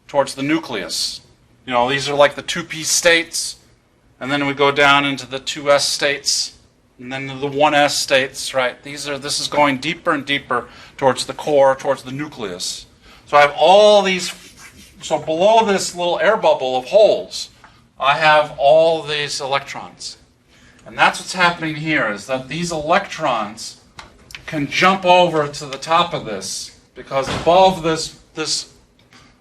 towards the nucleus. You know, these are like the 2p states, and then we go down into the 2s states, and then the 1s states, right? This is going deeper and deeper towards the core, towards the nucleus. So I have all these, so below this little air bubble of holes, I have all these electrons. And that's what's happening here, is that these electrons can jump over to the top of this, because above this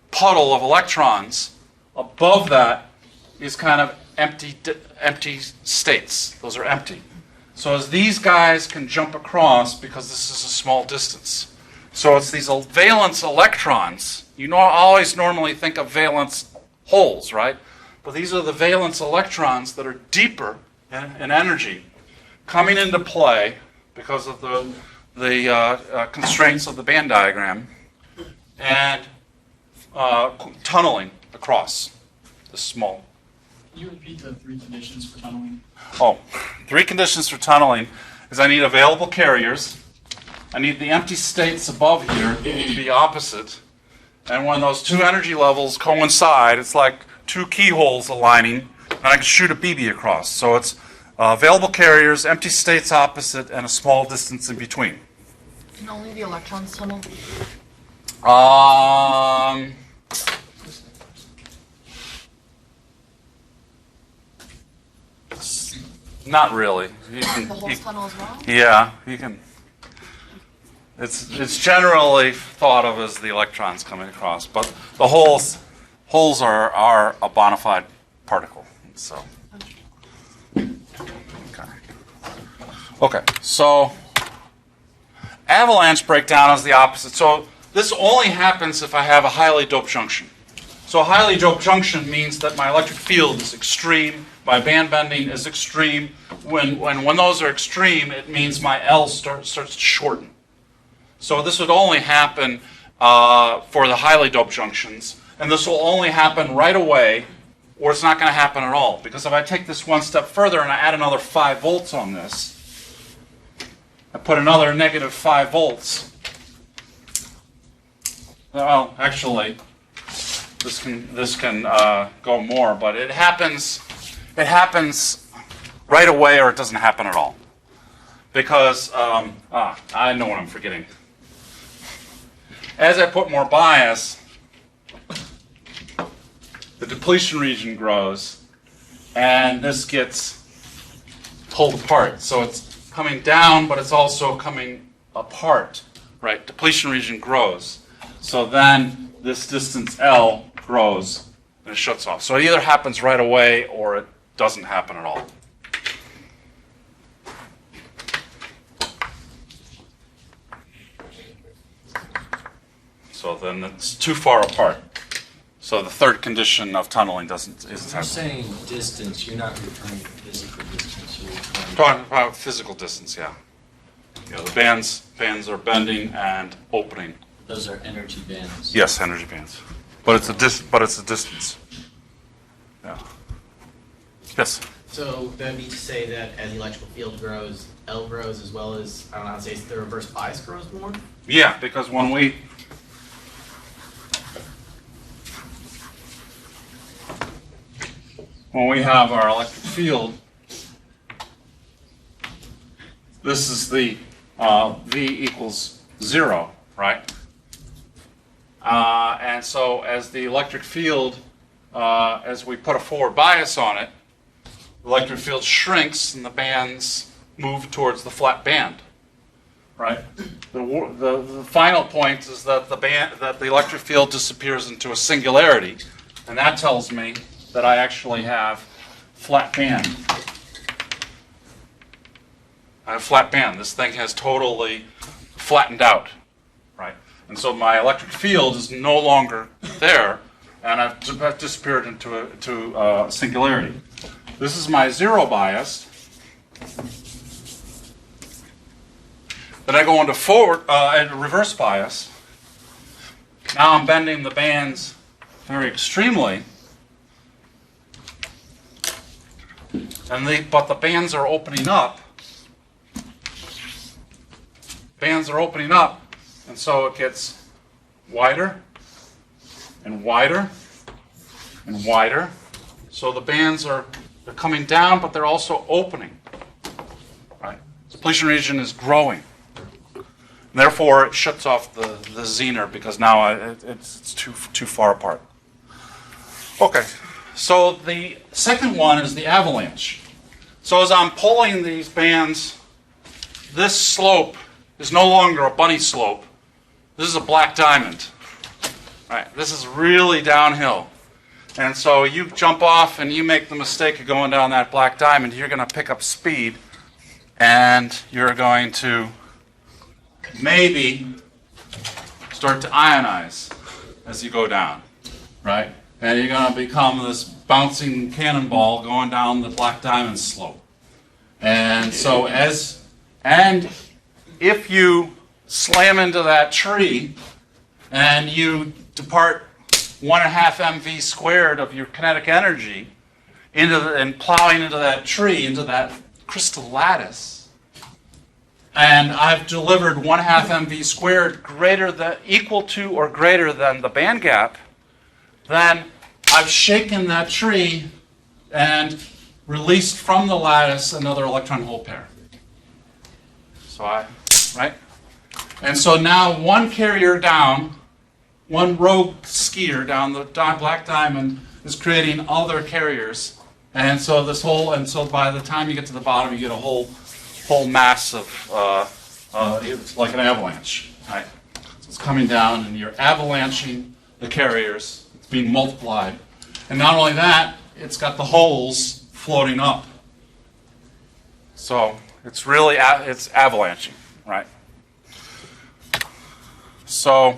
puddle of electrons, above that is kind of empty states. Those are empty. So as these guys can jump across, because this is a small distance. So it's these valence electrons. You know, I always normally think of valence holes, right? But these are the valence electrons that are deeper in energy, coming into play because of the constraints of the band diagram, and tunneling across this small. Can you repeat the three conditions for tunneling? Oh, three conditions for tunneling is I need available carriers, I need the empty states above here to be opposite, and when those two energy levels coincide, it's like two keyholes aligning, and I can shoot a BB across. So it's available carriers, empty states opposite, and a small distance in between. Can only the electrons tunnel? Not really. You can, The holes tunnel as well? yeah, you can. It's generally thought of as the electrons coming across, but the holes are a bona fide particle. So, okay. So Avalanche breakdown is the opposite. So this only happens if I have a highly doped junction. So a highly doped junction means that my electric field is extreme, my band bending is extreme. When those are extreme, it means my L starts to shorten. So this would only happen for the highly doped junctions, and this will only happen right away, or it's not going to happen at all. Because if I take this one step further and I add another 5 volts on this, I put another negative 5 volts. Well, actually, this can go more, but it happens right away, or it doesn't happen at all. Because I know what I'm forgetting. As I put more bias, the depletion region grows, and this gets pulled apart. So it's coming down, but it's also coming apart. Right? Depletion region grows. So then this distance L grows and it shuts off. So it either happens right away or it doesn't happen at all. So then it's too far apart. So the third condition of tunneling isn't You're happening. saying distance, you're not referring to physical distance, you're referring I'm talking about physical distance, yeah. Yeah, the bands are bending and opening. those are energy bands. Yes, energy bands. But it's a distance. Yeah. Yes. So that means to say that as the electrical field grows, L grows as well as, I don't know how to say, the reverse bias grows more? Yeah, because when we have our electric field, this is the V equals 0, right? And so as the electric field, as we put a forward bias on it, the electric field shrinks and the bands move towards the flat band, right? The final point is that the electric field disappears into a singularity, and that tells me that I actually have flat band. I have flat band. This thing has totally flattened out, right? And so my electric field is no longer there, and I've disappeared into a singularity. This is my zero bias. Then I go into forward and reverse bias. Now I'm bending the bands very extremely, but the bands are opening up. Bands are opening up, and so it gets wider and wider and wider. So the bands they're coming down, but they're also opening. Right? The depletion region is growing. And therefore, it shuts off the zener because now it's too far apart. Okay, so the second one is the avalanche. So as I'm pulling these bands, this slope is no longer a bunny slope. This is a black diamond. Right? This is really downhill. And so you jump off and you make the mistake of going down that black diamond, you're going to pick up speed and you're going to maybe start to ionize as you go down, right? And you're going to become this bouncing cannonball going down the black diamond slope. And so if you slam into that tree and you depart 1.5 mv squared of your kinetic energy and plowing into that tree, into that crystal lattice, and I've delivered 1.5 mv squared equal to or greater than the band gap, then I've shaken that tree and released from the lattice another electron hole pair. So right? And so now one carrier down, one rogue skier down the black diamond is creating other carriers, and so by the time you get to the bottom, you get a whole mass of it's like an avalanche, right? So it's coming down, and you're avalanching the carriers. It's being multiplied, and not only that, it's got the holes floating up. So it's really it's avalanching, right? So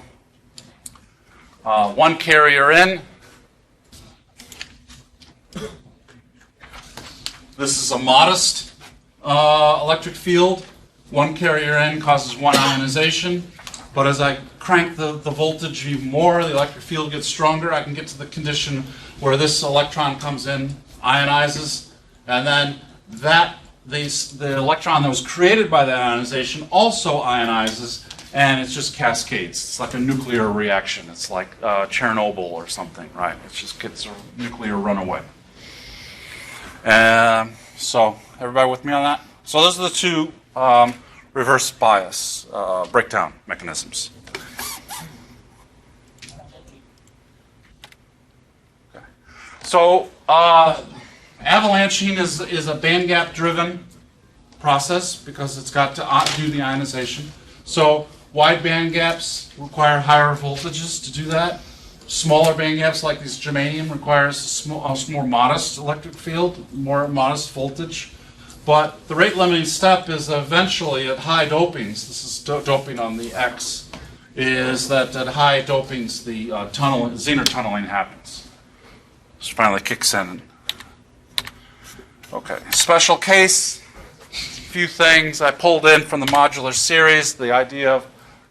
one carrier in. This is a modest electric field. One carrier in causes one ionization. But as I crank the voltage even more, the electric field gets stronger. I can get to the condition where this electron comes in, ionizes, and then the electron that was created by that ionization also ionizes, and it just cascades. It's like a nuclear reaction. It's like Chernobyl or something, right? It just gets a nuclear runaway. So everybody with me on that? So those are the two reverse bias breakdown mechanisms. Okay. So avalanching is a band gap driven process because it's got to do the ionization. So wide band gaps require higher voltages to do that. Smaller band gaps like these germanium requires a more modest electric field, more modest voltage. But the rate limiting step is eventually at high dopings, this is doping on the X, is that at high dopings the Zener tunneling happens. This finally kicks in. Okay, special case, a few things I pulled in from the modular series, the idea of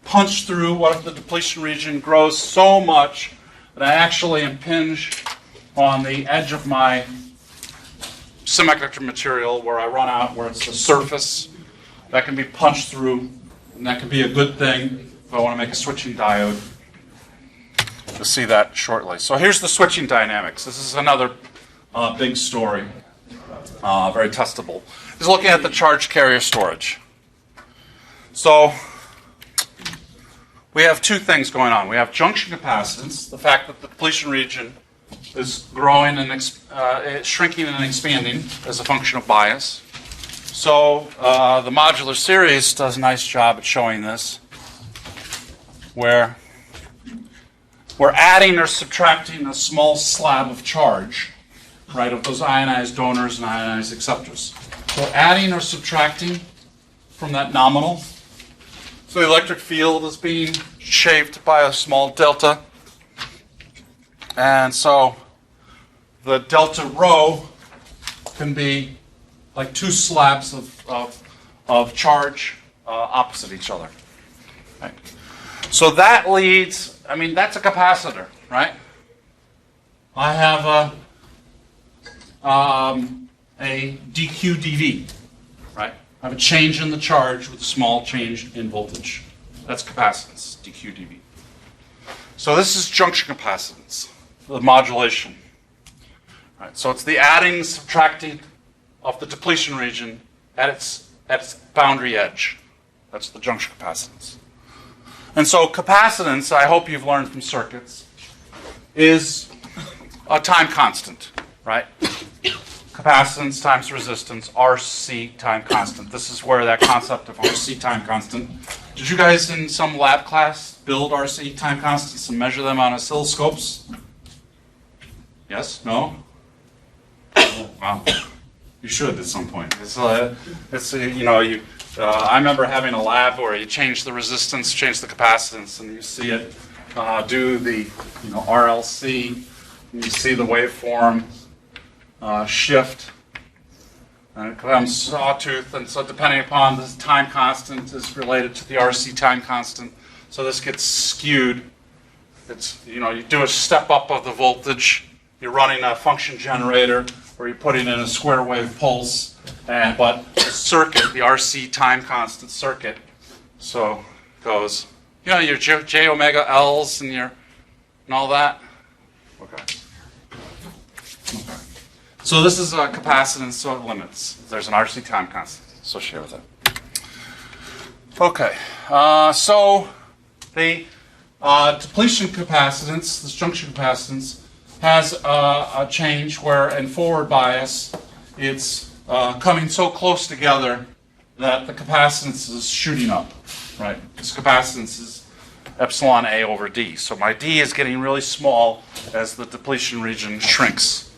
punch through. What if the depletion region grows so much that I actually impinge on the edge of my semiconductor material where I run out, where it's the surface that can be punched through, and that can be a good thing if I want to make a switching diode. You'll see that shortly. So here's the switching dynamics. This is another big story, very testable. Is looking at the charge carrier storage. So we have two things going on. We have junction capacitance, the fact that the depletion region is growing and shrinking and expanding as a function of bias. So the modular series does a nice job at showing this, where we're adding or subtracting a small slab of charge, right, of those ionized donors and ionized acceptors. So adding or subtracting from that nominal. So the electric field is being shaped by a small delta. And so the delta rho can be like two slabs of charge opposite each other. Right? So that leads, that's a capacitor, right? I have a dq dV, right? I have a change in the charge with a small change in voltage. That's capacitance, dq dV. So this is junction capacitance, the modulation. Right, so it's the adding and subtracting of the depletion region at its boundary edge. That's the junction capacitance. And so capacitance, I hope you've learned from circuits, is a time constant, right? Capacitance times resistance, RC time constant. This is where that concept of RC time constant. Did you guys in some lab class build RC time constants and measure them on oscilloscopes? Yes? No? Oh, wow. You should at some point. I remember having a lab where you change the resistance, change the capacitance, and you see it do the RLC, and you see the waveform shift, and it becomes sawtooth, and so depending upon the time constant is related to the RC time constant, so this gets skewed. It's, you do a step up of the voltage, you're running a function generator, or you're putting in a square wave pulse, but the circuit, the RC time constant circuit, so goes, your J omega L's and all that. Okay. So this is a capacitance, so it limits. There's an RC time constant associated with it. Okay, so the depletion capacitance, this junction capacitance, has a change where in forward bias it's coming so close together that the capacitance is shooting up, right? This capacitance is epsilon A over D. So my D is getting really small as the depletion region shrinks.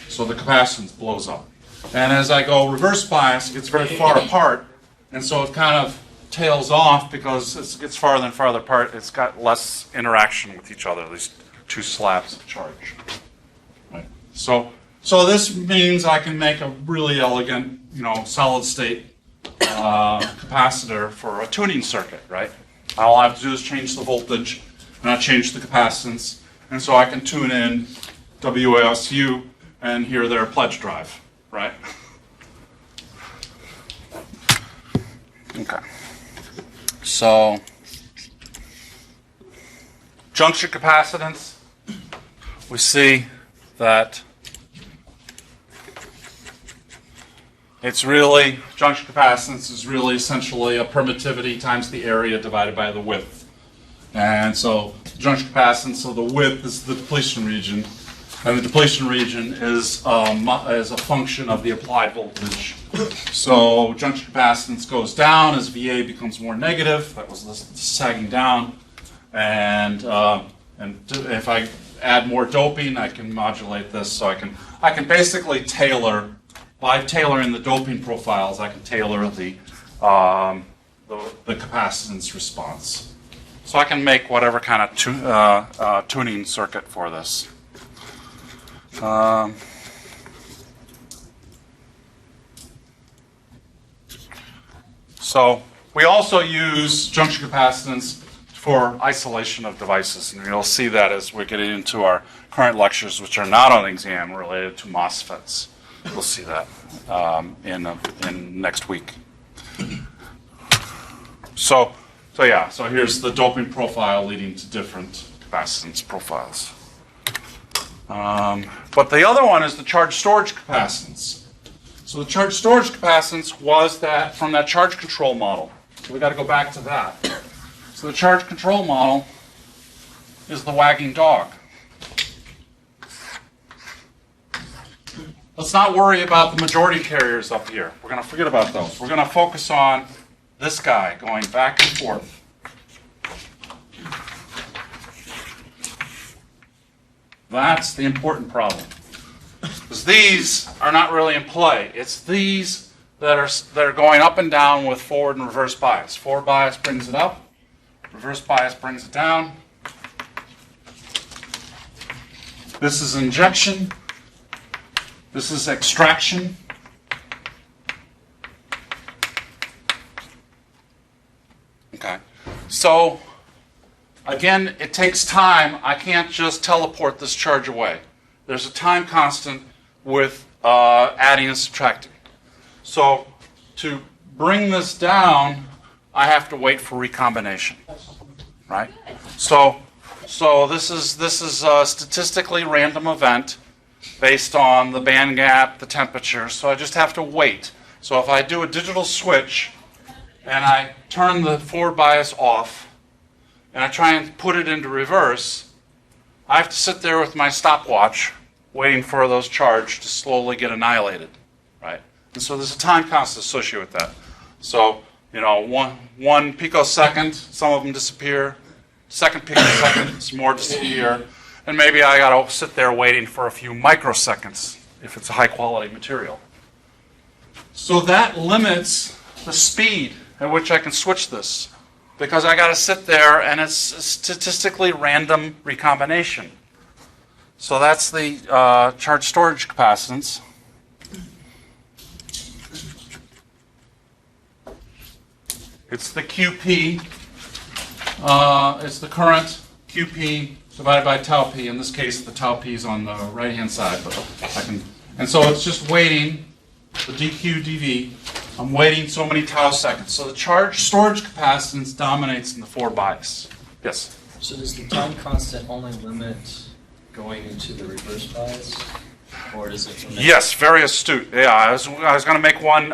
So the capacitance blows up. And as I go reverse bias, it gets very far apart, and so it kind of tails off because as it gets farther and farther apart, it's got less interaction with each other, these two slabs of charge. Right. So this means I can make a really elegant, solid state capacitor for a tuning circuit, right? All I have to do is change the voltage, and I change the capacitance, and so I can tune in WASU and hear their pledge drive, right? Okay. So, junction capacitance, we see that it's really, junction capacitance is really essentially a permittivity times the area divided by the width. And so junction capacitance, so the width is the depletion region, and the depletion region is a function of the applied voltage. So junction capacitance goes down as VA becomes more negative. That was the sagging down. And if I add more doping, I can modulate this. So I can basically tailor, by tailoring the doping profiles, I can tailor the capacitance response. So I can make whatever kind of tuning circuit for this. So we also use junction capacitance for isolation of devices, and you'll see that as we're getting into our current lectures, which are not on the exam, related to MOSFETs. We'll see that in next week. So here's the doping profile leading to different capacitance profiles. But the other one is the charge storage capacitance. So the charge storage capacitance was that from that charge control model. So we got to go back to that. So the charge control model is the wagging dog. Let's not worry about the majority carriers up here. We're going to forget about those. We're going to focus on this guy going back and forth. That's the important problem. Because these are not really in play. It's these that are going up and down with forward and reverse bias. Forward bias brings it up. Reverse bias brings it down. This is injection. This is extraction. Okay. So, again, it takes time. I can't just teleport this charge away. There's a time constant with adding and subtracting. So, to bring this down, I have to wait for recombination, right? So this is a statistically random event based on the band gap, the temperature. So I just have to wait. So if I do a digital switch and I turn the forward bias off and I try and put it into reverse, I have to sit there with my stopwatch waiting for those charge to slowly get annihilated, right? And so there's a time constant associated with that. So, one picosecond, some of them disappear. Second picosecond, some more disappear. And maybe I got to sit there waiting for a few microseconds if it's a high quality material. So that limits the speed at which I can switch this, because I got to sit there and it's a statistically random recombination. So that's the charge storage capacitance. It's the QP. It's the current QP divided by tau p. In this case, the tau p is on the right-hand side, but and so it's just waiting, the dq dv. I'm waiting so many tau seconds. So the charge storage capacitance dominates in the forward bias. Yes? So does the time constant only limit going into the reverse bias? Or does it limit? Yes, very astute. Yeah, I was going to make one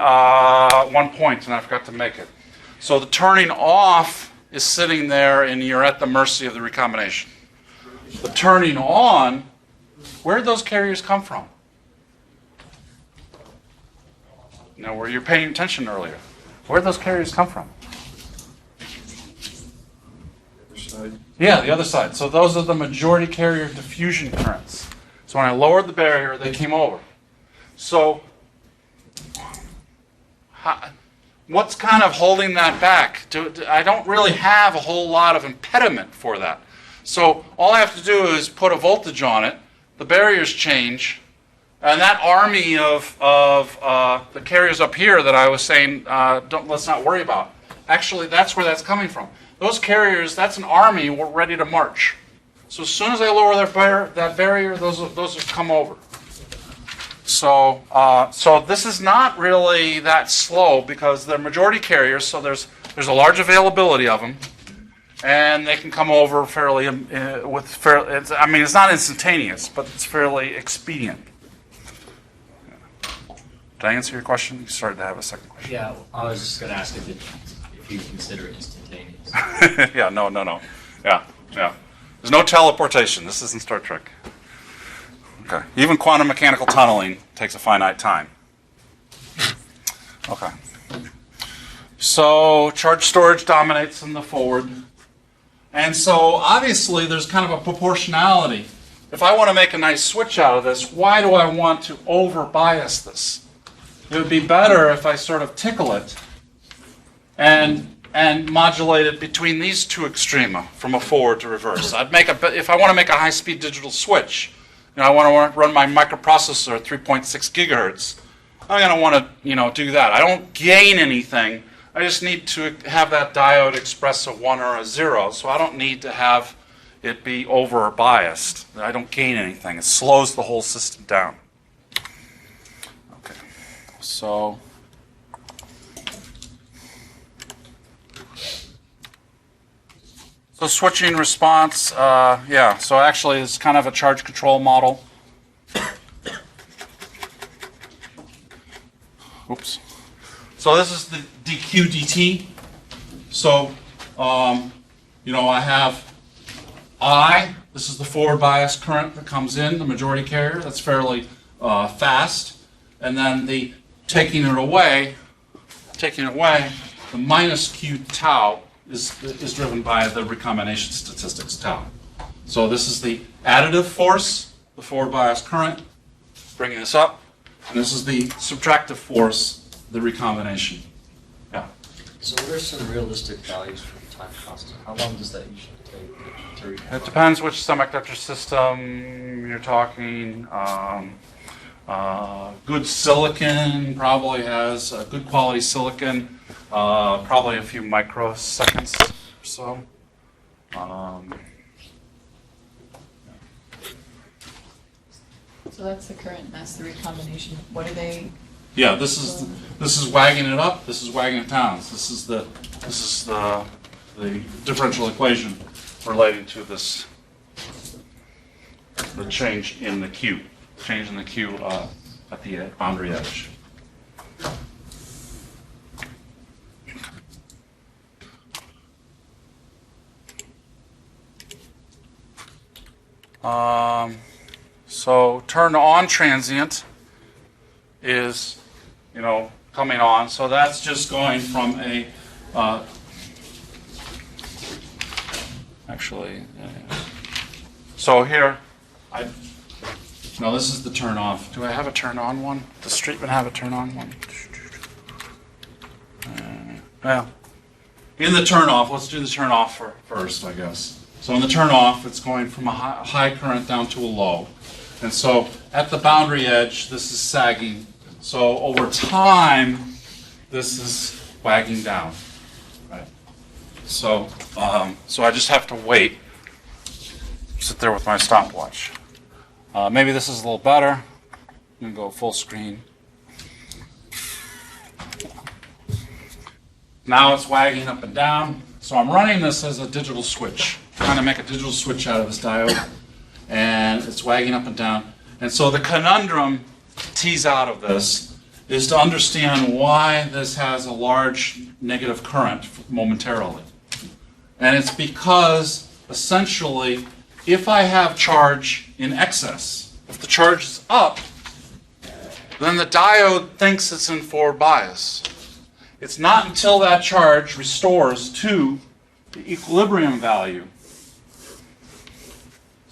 point, and I forgot to make it. So the turning off is sitting there, and you're at the mercy of the recombination. The turning on, where did those carriers come from? Now, where you're paying attention earlier, where did those carriers come from? Yeah, the other side. So those are the majority carrier diffusion currents. So when I lowered the barrier, they came over. So what's kind of holding that back? I don't really have a whole lot of impediment for that. So all I have to do is put a voltage on it, the barriers change, and that army of the carriers up here that I was saying, let's not worry about. Actually, that's where that's coming from. Those carriers, that's an army, we're ready to march. So as soon as I lower that barrier, those will come over. So this is not really that slow because they're majority carriers, so there's a large availability of them. And they can come over fairly, it's not instantaneous, but it's fairly expedient. Did I answer your question? You started to have a second question. Yeah, I was just going to ask if you consider it instantaneous. Yeah, no. Yeah. There's no teleportation. This isn't Star Trek. Okay. Even quantum mechanical tunneling takes a finite time. Okay. So charge storage dominates in the forward. And so obviously there's kind of a proportionality. If I want to make a nice switch out of this, why do I want to over-bias this? It would be better if I sort of tickle it and modulate it between these two extrema, from a forward to reverse. If I want to make a high-speed digital switch, I want to run my microprocessor at 3.6 gigahertz. I'm going to want to, do that. I don't gain anything. I just need to have that diode express a 1 or a 0, so I don't need to have it be over or biased. I don't gain anything. It slows the whole system down. Okay, so switching response, so actually it's kind of a charge control model. Oops. So this is the dq dt. So, I have I. This is the forward bias current that comes in, the majority carrier. That's fairly fast. And then the taking it away, the minus q tau is driven by the recombination statistics tau. So this is the additive force, the forward bias current, bringing this up. And this is the subtractive force, the recombination. Yeah. So what are some realistic values for time constant? How long does that usually take to recombine? It depends which semiconductor system you're talking. Good silicon probably has good quality silicon, probably a few microseconds or so. So that's the current, and that's the recombination. What are they? Yeah, this is wagging it up. This is wagging it down. This is the differential equation relating to this, the change in the Q, at the boundary edge. So turn on transient is, coming on. So that's just going from a, so here, this is the turn off. Do I have a turn on one? Does Streetman have a turn on one? Well, in the turn off, let's do the turn off first, I guess. So in the turn off, it's going from a high current down to a low. And so at the boundary edge, this is sagging. So over time, this is wagging down. Right? So I just have to wait. Sit there with my stopwatch. Maybe this is a little better. I'm going to go full screen. Now it's wagging up and down. So I'm running this as a digital switch. Trying to make a digital switch out of this diode. And it's wagging up and down. And so the conundrum to tease out of this is to understand why this has a large negative current momentarily. And it's because, essentially, if I have charge in excess, if the charge is up, then the diode thinks it's in forward bias. It's not until that charge restores to the equilibrium value.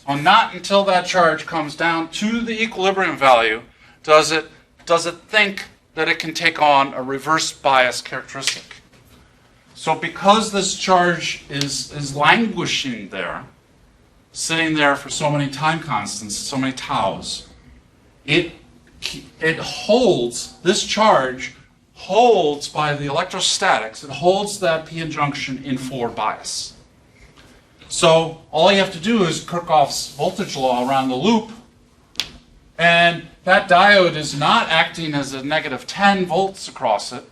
So not until that charge comes down to the equilibrium value does it think that it can take on a reverse bias characteristic. So because this charge is languishing there, sitting there for so many time constants, so many taus, it holds, this charge holds by the electrostatics, it holds that p-n junction in forward bias. So all you have to do is Kirchhoff's voltage law around the loop, and that diode is not acting as a negative 10 volts across it.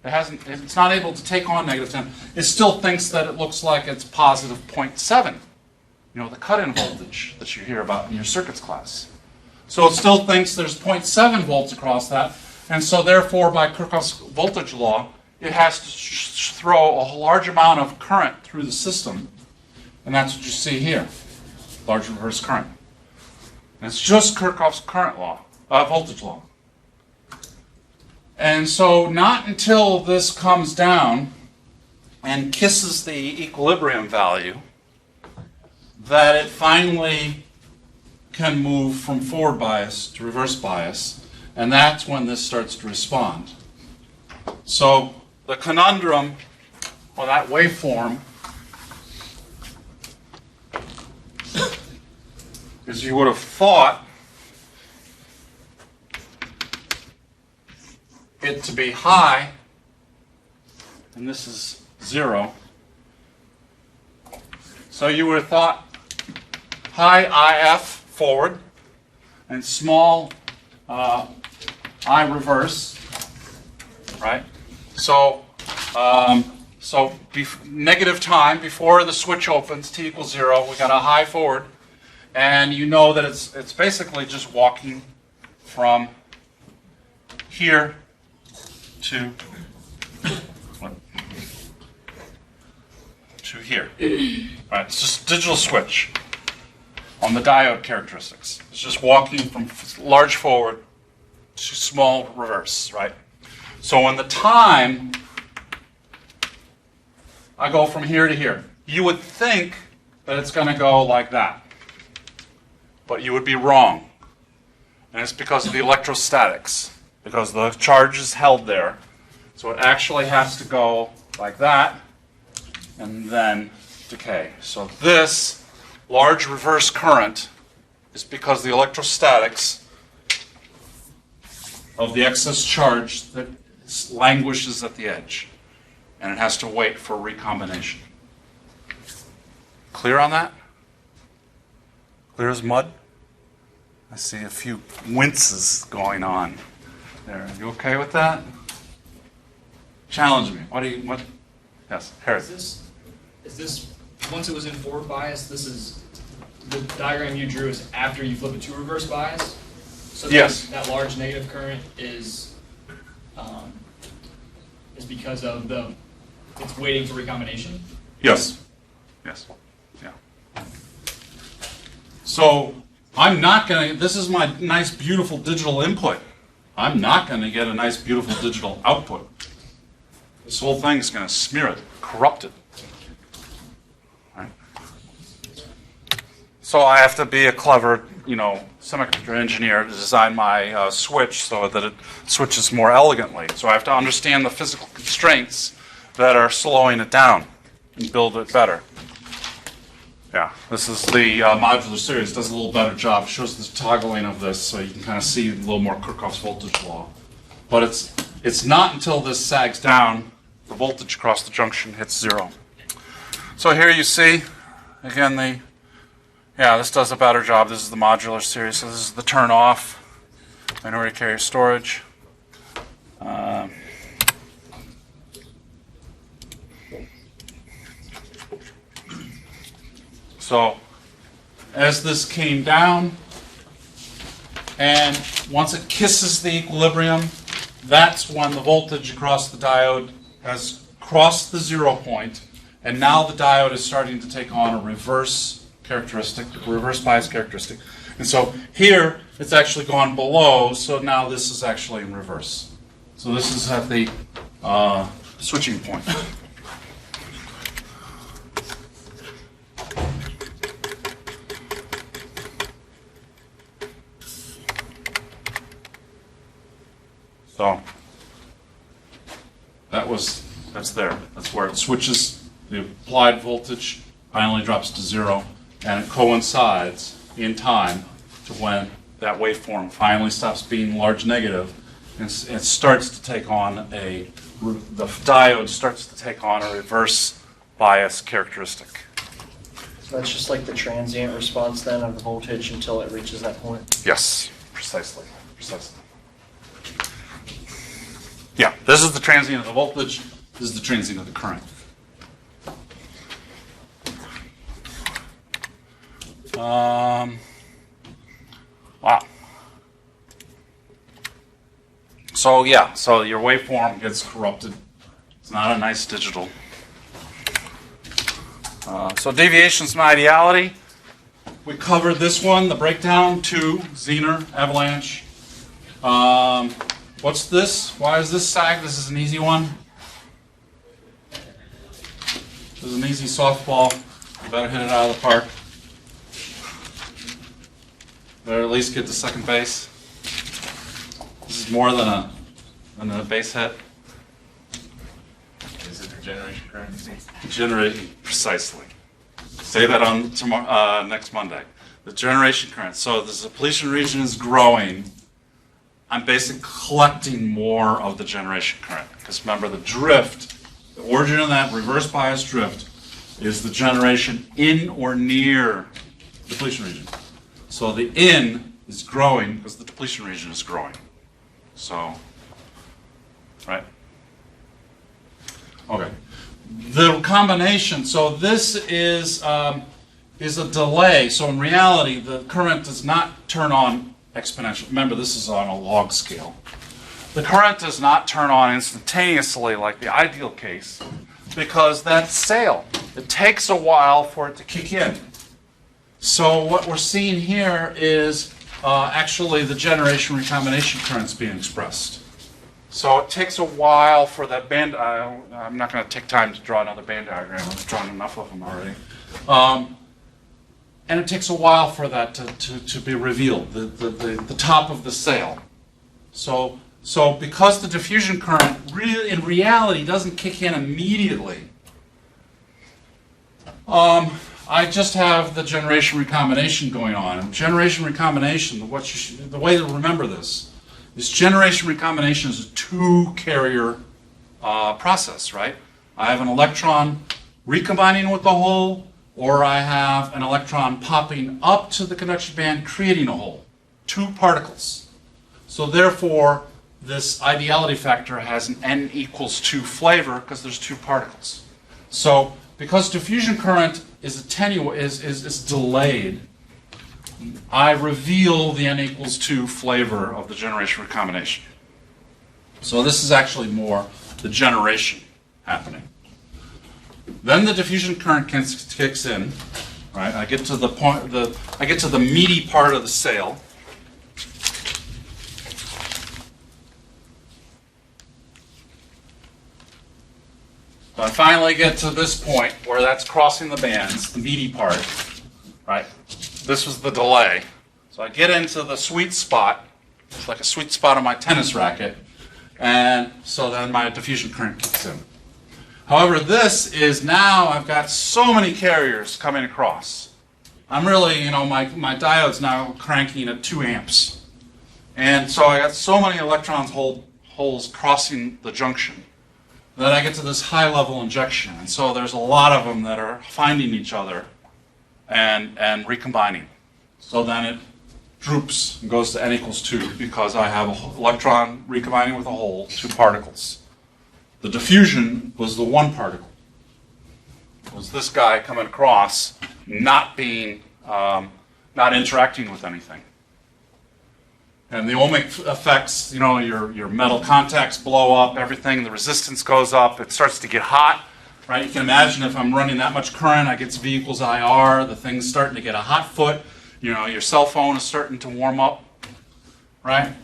It's not able to take on negative 10. It still thinks that it looks like it's positive 0.7. You know, the cut-in voltage that you hear about in your circuits class. So it still thinks there's 0.7 volts across that, and so therefore by Kirchhoff's voltage law, it has to throw a large amount of current through the system, and that's what you see here, large reverse current. And it's just Kirchhoff's current law, voltage law. And so not until this comes down and kisses the equilibrium value that it finally can move from forward bias to reverse bias, and that's when this starts to respond. So the conundrum, or that waveform, is you would have thought it to be high, and this is 0. So you would have thought high IF forward and small I reverse, right? So negative time before the switch opens, t equals 0, we got a high forward, and you know that it's basically just walking from here to here. Right, it's just a digital switch on the diode characteristics. It's just walking from large forward to small reverse, right? So when the time I go from here to here, you would think that it's going to go like that. But you would be wrong. And it's because of the electrostatics, because the charge is held there. So it actually has to go like that and then decay. So this large reverse current is because the electrostatics of the excess charge that languishes at the edge, and it has to wait for recombination. Clear on that? Clear as mud? I see a few winces going on there. Are you okay with that? Challenge me. What? Yes, Harry. Is this, once it was in forward bias, this is, the diagram you drew is after you flip it to reverse bias? So yes. That large negative current is because of it's waiting for recombination? Yes. Yes. Yeah. So I'm not going to, this is my nice beautiful digital input. I'm not going to get a nice beautiful digital output. This whole thing is going to smear it, corrupt it. Right? So I have to be a clever, semiconductor engineer to design my switch so that it switches more elegantly. So I have to understand the physical constraints that are slowing it down and build it better. Yeah, this is the modular series. It does a little better job. It shows the toggling of this so you can kind of see a little more Kirchhoff's voltage law. But it's not until this sags down, the voltage across the junction hits 0. So here you see, again, this does a better job. This is the modular series. So this is the turn off, minority carrier storage. So as this came down, and once it kisses the equilibrium, that's when the voltage across the diode has crossed the 0 point, and now the diode is starting to take on a reverse characteristic, reverse bias characteristic. And so here it's actually gone below, so now this is actually in reverse. So this is at the switching point. So that's there. That's where it switches. The applied voltage finally drops to 0, and it coincides in time to when that waveform finally stops being large negative, and it starts to take on the diode starts to take on a reverse bias characteristic. So that's just like the transient response then of the voltage until it reaches that point? Yes, precisely. Yeah, this is the transient of the voltage. This is the transient of the current. Wow. So yeah, so your waveform gets corrupted. It's not a nice digital. So deviations from ideality. We covered this one, the breakdown, 2, Zener, avalanche. What's this? Why is this sag? This is an easy one. This is an easy softball. You better hit it out of the park. Better at least get to second base. This is more than a base hit. Is it the generation current? Generating, precisely. Say that on tomorrow, next Monday. The generation current. So the depletion region is growing. I'm basically collecting more of the generation current. Because remember, the drift, the origin of that reverse bias drift is the generation in or near the depletion region. So the in is growing because the depletion region is growing. So, right? Okay. The combination, so this is a delay. So in reality, the current does not turn on exponentially. Remember, this is on a log scale. The current does not turn on instantaneously like the ideal case because that's sale. It takes a while for it to kick in. So what we're seeing here is actually the generation recombination currents being expressed. So it takes a while for that band. I'm not going to take time to draw another band diagram. I've drawn enough of them already. And it takes a while for that to be revealed, the top of the sail. So because the diffusion current in reality doesn't kick in immediately, I just have the generation recombination going on. And generation recombination, the way to remember this is generation recombination is a 2-carrier process, right? I have an electron recombining with the hole, or I have an electron popping up to the conduction band creating a hole. 2 particles. So therefore, this ideality factor has an n equals 2 flavor because there's 2 particles. So because diffusion current is delayed, I reveal the n equals 2 flavor of the generation recombination. So this is actually more the generation happening. Then the diffusion current kicks in. Right? I get to the point. I get to the meaty part of the sail. So I finally get to this point where that's crossing the bands, the meaty part. Right? This was the delay. So I get into the sweet spot. It's like a sweet spot on my tennis racket. And so then my diffusion current kicks in. However, this is now I've got so many carriers coming across. I'm really, my diode's now cranking at 2 amps. And so I got so many electrons holes crossing the junction that I get to this high level injection. And so there's a lot of them that are finding each other and recombining. So then it droops and goes to n equals 2 because I have an electron recombining with a hole, 2 particles. The diffusion was the 1 particle. It was this guy coming across, not interacting with anything. And the ohmic effects, your metal contacts blow up, everything, the resistance goes up, it starts to get hot, right? You can imagine if I'm running that much current, I get V equals IR, the thing's starting to get a hot foot, your cell phone is starting to warm up, right?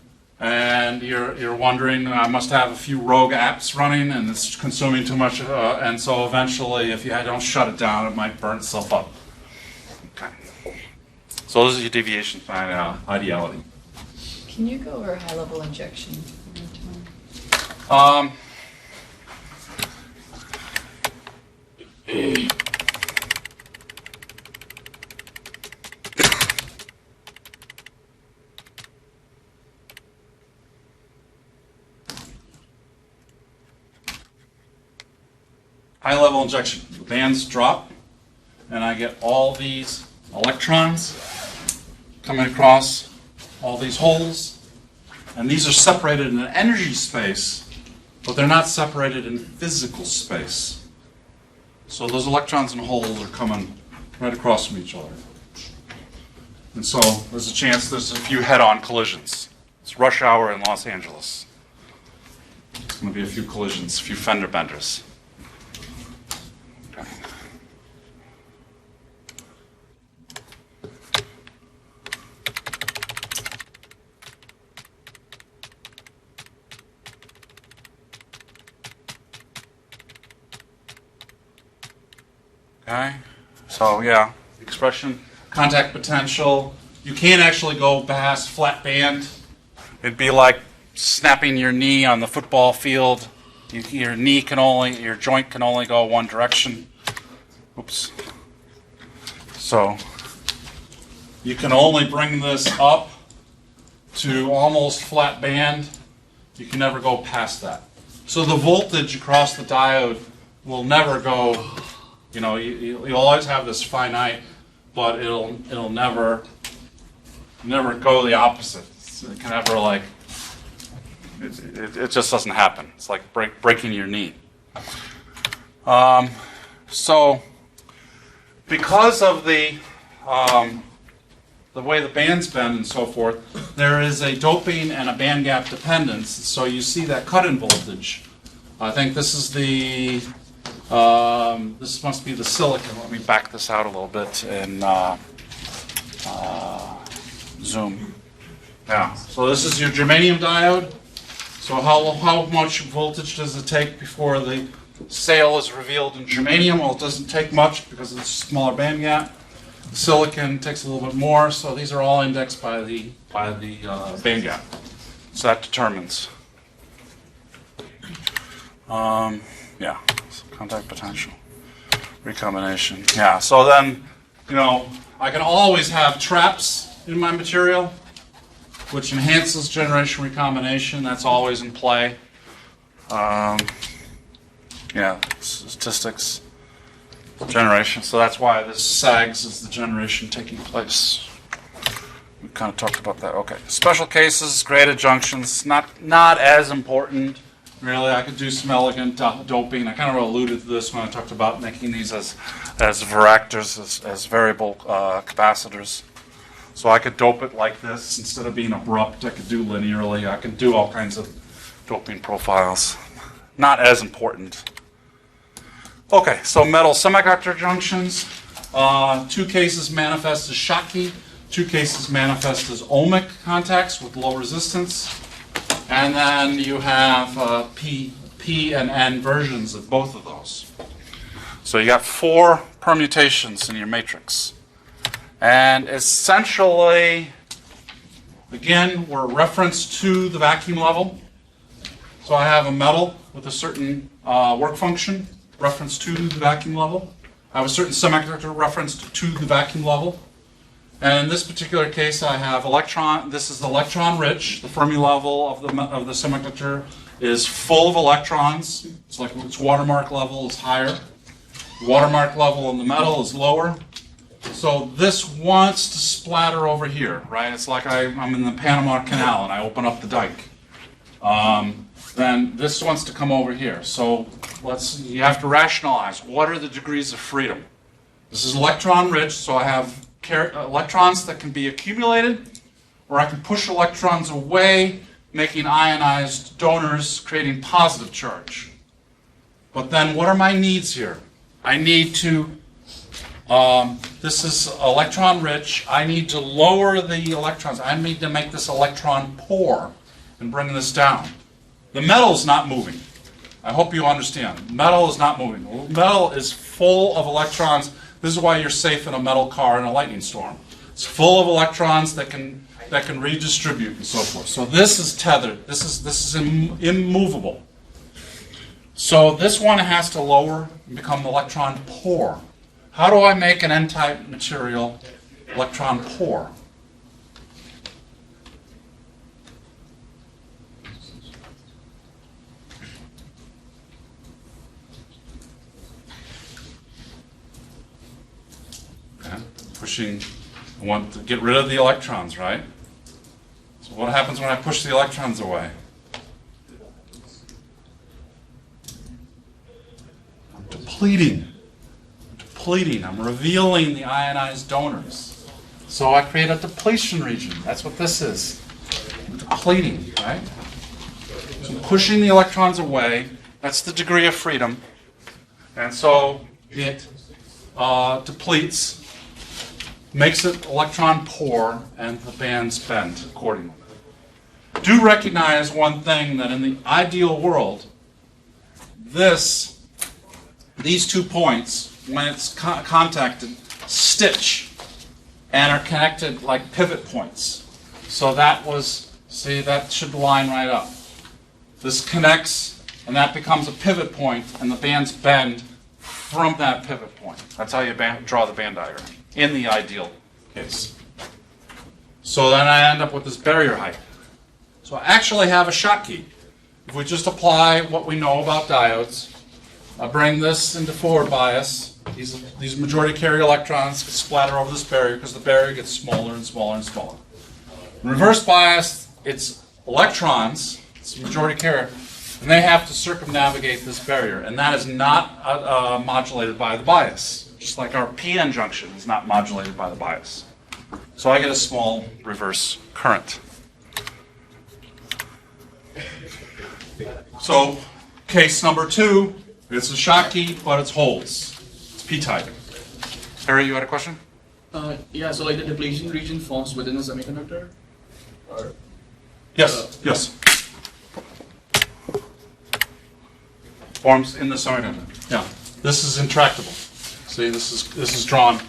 And you're wondering, I must have a few rogue apps running and it's consuming too much, and so eventually if I don't shut it down, it might burn itself up. Okay. So those are your deviations from ideality. Can you go over high-level injection? high level injection. The bands drop, and I get all these electrons coming across all these holes, and these are separated in an energy space, but they're not separated in physical space. So those electrons and holes are coming right across from each other. And so there's a chance there's a few head-on collisions. It's rush hour in Los Angeles. There's going to be a few collisions, a few fender benders. Okay. Okay, so yeah, expression, contact potential. You can't actually go past flat band. It'd be like snapping your knee on the football field. Your joint can only go one direction. Oops. So you can only bring this up to almost flat band. You can never go past that. So the voltage across the diode will never go. You know, you'll always have this finite, but it'll never go the opposite. It can never like. It just doesn't happen. It's like breaking your knee. So because of the way the bands bend and so forth, there is a doping and a band gap dependence. So you see that cut-in voltage. I think this is the this must be the silicon. Let me back this out a little bit and zoom. Yeah. So this is your germanium diode. So how much voltage does it take before the sale is revealed in germanium? Well, it doesn't take much because it's a smaller band gap. The silicon takes a little bit more. So these are all indexed by the band gap. So that determines. Yeah. So contact potential, recombination. Yeah. So then, you know, I can always have traps in my material, which enhances generation recombination. That's always in play. Yeah, statistics, generation. So that's why this sags is the generation taking place. We kind of talked about that. Okay, special cases, graded junctions, not as important. Really, I could do some elegant doping. I kind of alluded to this when I talked about making these as varactors, as variable capacitors. So I could dope it like this. Instead of being abrupt, I could do linearly. I could do all kinds of doping profiles. Not as important. Okay, so metal semiconductor junctions. 2 cases manifest as Schottky. 2 cases manifest as ohmic contacts with low resistance. And then you have P and N versions of both of those. So you got 4 permutations in your matrix. And essentially, again, we're referenced to the vacuum level. So I have a metal with a certain work function referenced to the vacuum level. I have a certain semiconductor referenced to the vacuum level. And in this particular case, I have electron. This is electron rich. The Fermi level of the semiconductor is full of electrons. It's like its watermark level is higher. The watermark level in the metal is lower. So this wants to splatter over here, right? It's like I'm in the Panama Canal and I open up the dike. Then this wants to come over here. So you have to rationalize. What are the degrees of freedom? This is electron rich, so I have electrons that can be accumulated, or I can push electrons away, making ionized donors, creating positive charge. But then what are my needs here? I need to this is electron rich. I need to lower the electrons. I need to make this electron poor and bring this down. The metal is not moving. I hope you understand. Metal is not moving. Metal is full of electrons. This is why you're safe in a metal car in a lightning storm. It's full of electrons that can redistribute and so forth. So this is tethered. This is immovable. So this one has to lower and become electron poor. How do I make an N-type material electron poor? pushing, I want to get rid of the electrons, right? So what happens when I push the electrons away? I'm depleting. I'm revealing the ionized donors. So I create a depletion region. That's what this is. I'm depleting, right? So I'm pushing the electrons away. That's the degree of freedom. And so it depletes, makes it electron poor, and the bands bend accordingly. Do recognize one thing, that in the ideal world, these 2 points, when it's contacted, stitch and are connected like pivot points. So that should line right up. This connects, and that becomes a pivot point, and the bands bend from that pivot point. That's how you draw the band diagram, in the ideal case. So then I end up with this barrier height. So I actually have a Schottky. If we just apply what we know about diodes, I bring this into forward bias. These majority carrier electrons splatter over this barrier because the barrier gets smaller and smaller and smaller. In reverse bias, it's electrons, it's majority carrier, and they have to circumnavigate this barrier, and that is not modulated by the bias, just like our PN junction is not modulated by the bias. So I get a small reverse current. So case number 2, it's a Schottky, but it's holes. It's p-type. Harry, you had a question? Yeah, so like the depletion region forms within the semiconductor? Or, Yes. Forms in the semiconductor. Yeah. This is intractable. See, this is drawn.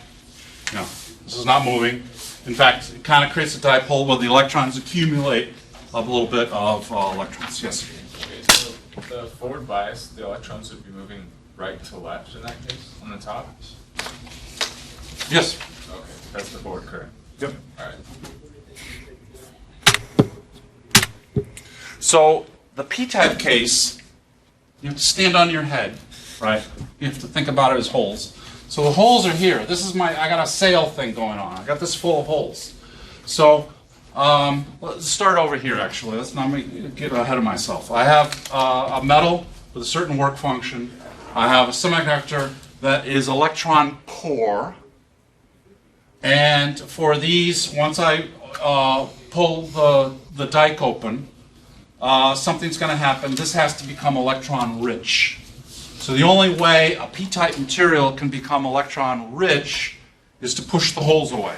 Yeah. This is not moving. In fact, it kind of creates a dipole where the electrons accumulate a little bit of electrons. Yes. Okay, so the forward bias, the electrons would be moving right to left in that case, on the top? Yes. Okay, that's the forward current. Yep. All right. So the p-type case, you have to stand on your head, right? You have to think about it as holes. So the holes are here. This is I got a sail thing going on. I got this full of holes. So let's start over here, actually. Let's not get ahead of myself. I have a metal with a certain work function. I have a semiconductor that is electron poor. And for these, once I pull the dike open, something's going to happen. This has to become electron rich. So the only way a p-type material can become electron rich is to push the holes away.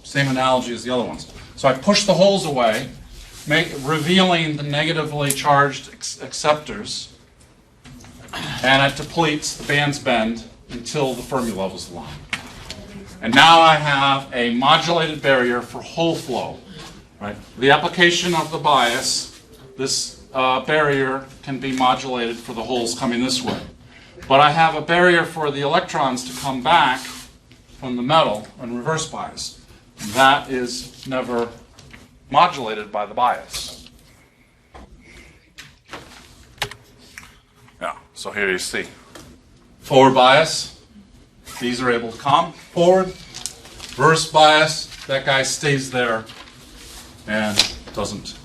Same analogy as the other ones. So I push the holes away, revealing the negatively charged acceptors, and it depletes, the bands bend until the Fermi levels align. And now I have a modulated barrier for hole flow. Right? The application of the bias, this barrier can be modulated for the holes coming this way. But I have a barrier for the electrons to come back from the metal in reverse bias. That is never modulated by the bias. Yeah, so here you see. Forward bias, these are able to come forward. Reverse bias, that guy stays there and doesn't.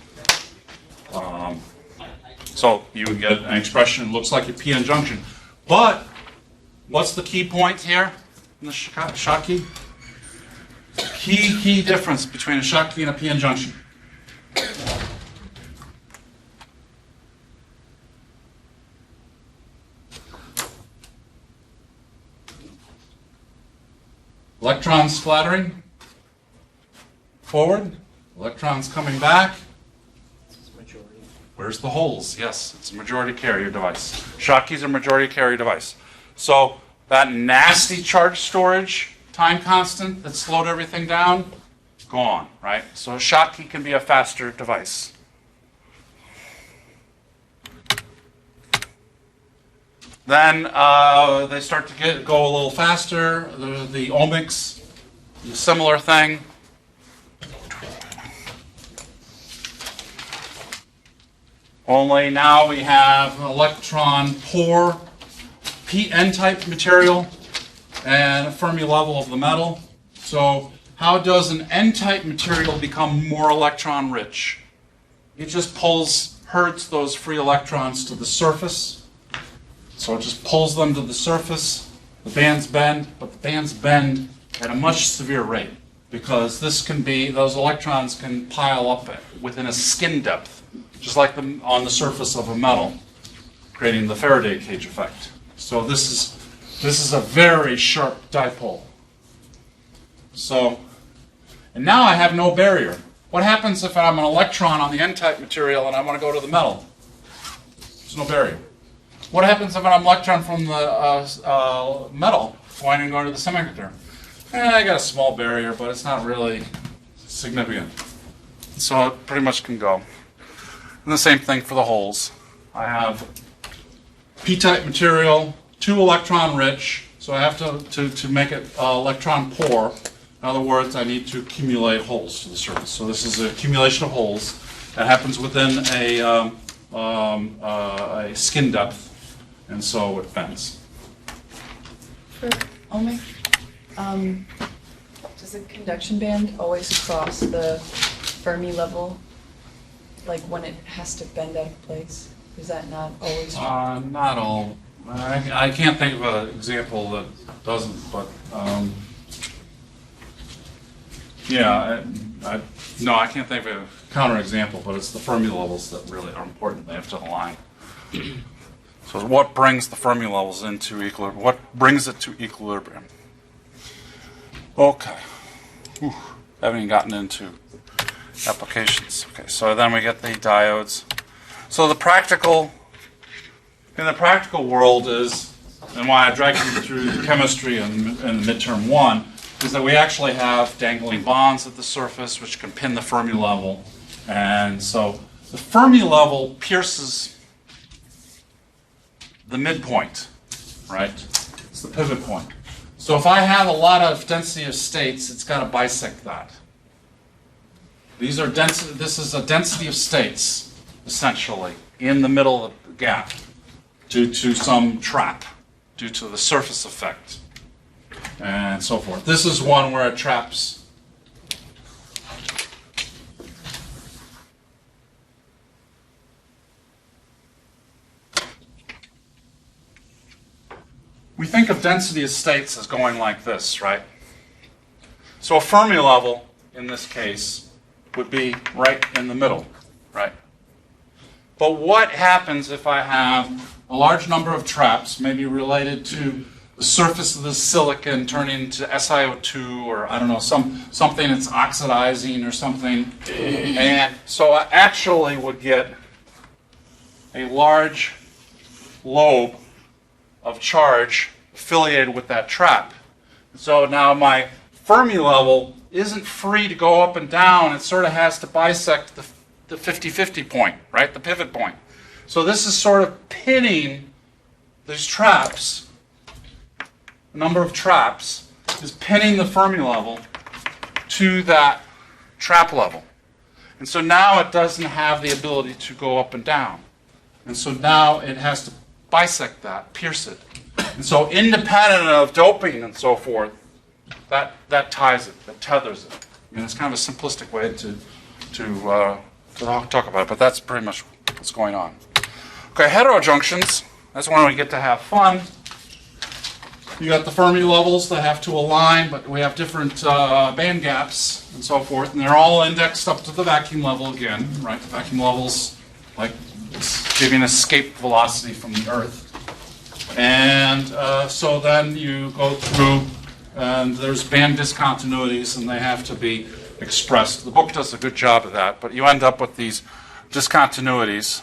So you would get an expression that looks like a PN junction. But what's the key point here in the Schottky? Key difference between a Schottky and a PN junction. Electrons splattering forward, electrons coming back. Where's the holes? Yes, it's a majority carrier device. Schottky's a majority carrier device. So that nasty charge storage time constant that slowed everything down, gone, right? So a Schottky can be a faster device. Then they start to go a little faster. The ohmics, a similar thing. Only now we have electron poor N-type material and a Fermi level of the metal. So how does an N-type material become more electron rich? It just herds those free electrons to the surface. So it just pulls them to the surface. The bands bend, but the bands bend at a much severe rate because those electrons can pile up within a skin depth, just like on the surface of a metal, creating the Faraday cage effect. So this is a very sharp dipole. So, and now I have no barrier. What happens if I'm an electron on the N-type material and I want to go to the metal? There's no barrier. What happens if I'm an electron from the metal going and going to the semiconductor? I got a small barrier, but it's not really significant. So it pretty much can go. And the same thing for the holes. I have P-type material, 2 electron rich, so I have to make it electron poor. In other words, I need to accumulate holes to the surface. So this is an accumulation of holes that happens within a skin depth, and so it bends. For ohmic, does the conduction band always cross the Fermi level, like when it has to bend out of place? Is that not always true? Not all. I can't think of an example that doesn't, but yeah, no, I can't think of a counterexample, but it's the Fermi levels that really are important. They have to align. So what brings the Fermi levels into equilibrium? What brings it to equilibrium? Okay. Whew. Haven't even gotten into applications. Okay, so then we get the diodes. So in the practical world is, and why I dragged you through the chemistry in midterm 1, is that we actually have dangling bonds at the surface which can pin the Fermi level. And so the Fermi level pierces the midpoint, right? It's the pivot point. So if I have a lot of density of states, it's got to bisect that. This is a density of states, essentially, in the middle of the gap due to some trap, due to the surface effect, and so forth. This is one where it traps. We think of density of states as going like this, right? So a Fermi level, in this case, would be right in the middle, right? But what happens if I have a large number of traps, maybe related to the surface of the silicon turning into SiO2 or, I don't know, something that's oxidizing or something. And so I actually would get a large lobe of charge affiliated with that trap. So now my Fermi level isn't free to go up and down. It sort of has to bisect the 50-50 point, right? The pivot point. So this is sort of pinning these traps. The number of traps is pinning the Fermi level to that trap level. And so now it doesn't have the ability to go up and down. And so now it has to bisect that, pierce it. And so independent of doping and so forth, that ties it, that tethers it. I mean, it's kind of a simplistic way to talk about it, but that's pretty much what's going on. Okay, heterojunctions, that's when we get to have fun. You got the Fermi levels that have to align, but we have different band gaps and so forth, and they're all indexed up to the vacuum level again, right? The vacuum level's like giving escape velocity from the Earth. And so then you go through, and there's band discontinuities, and they have to be expressed. The book does a good job of that, but you end up with these discontinuities,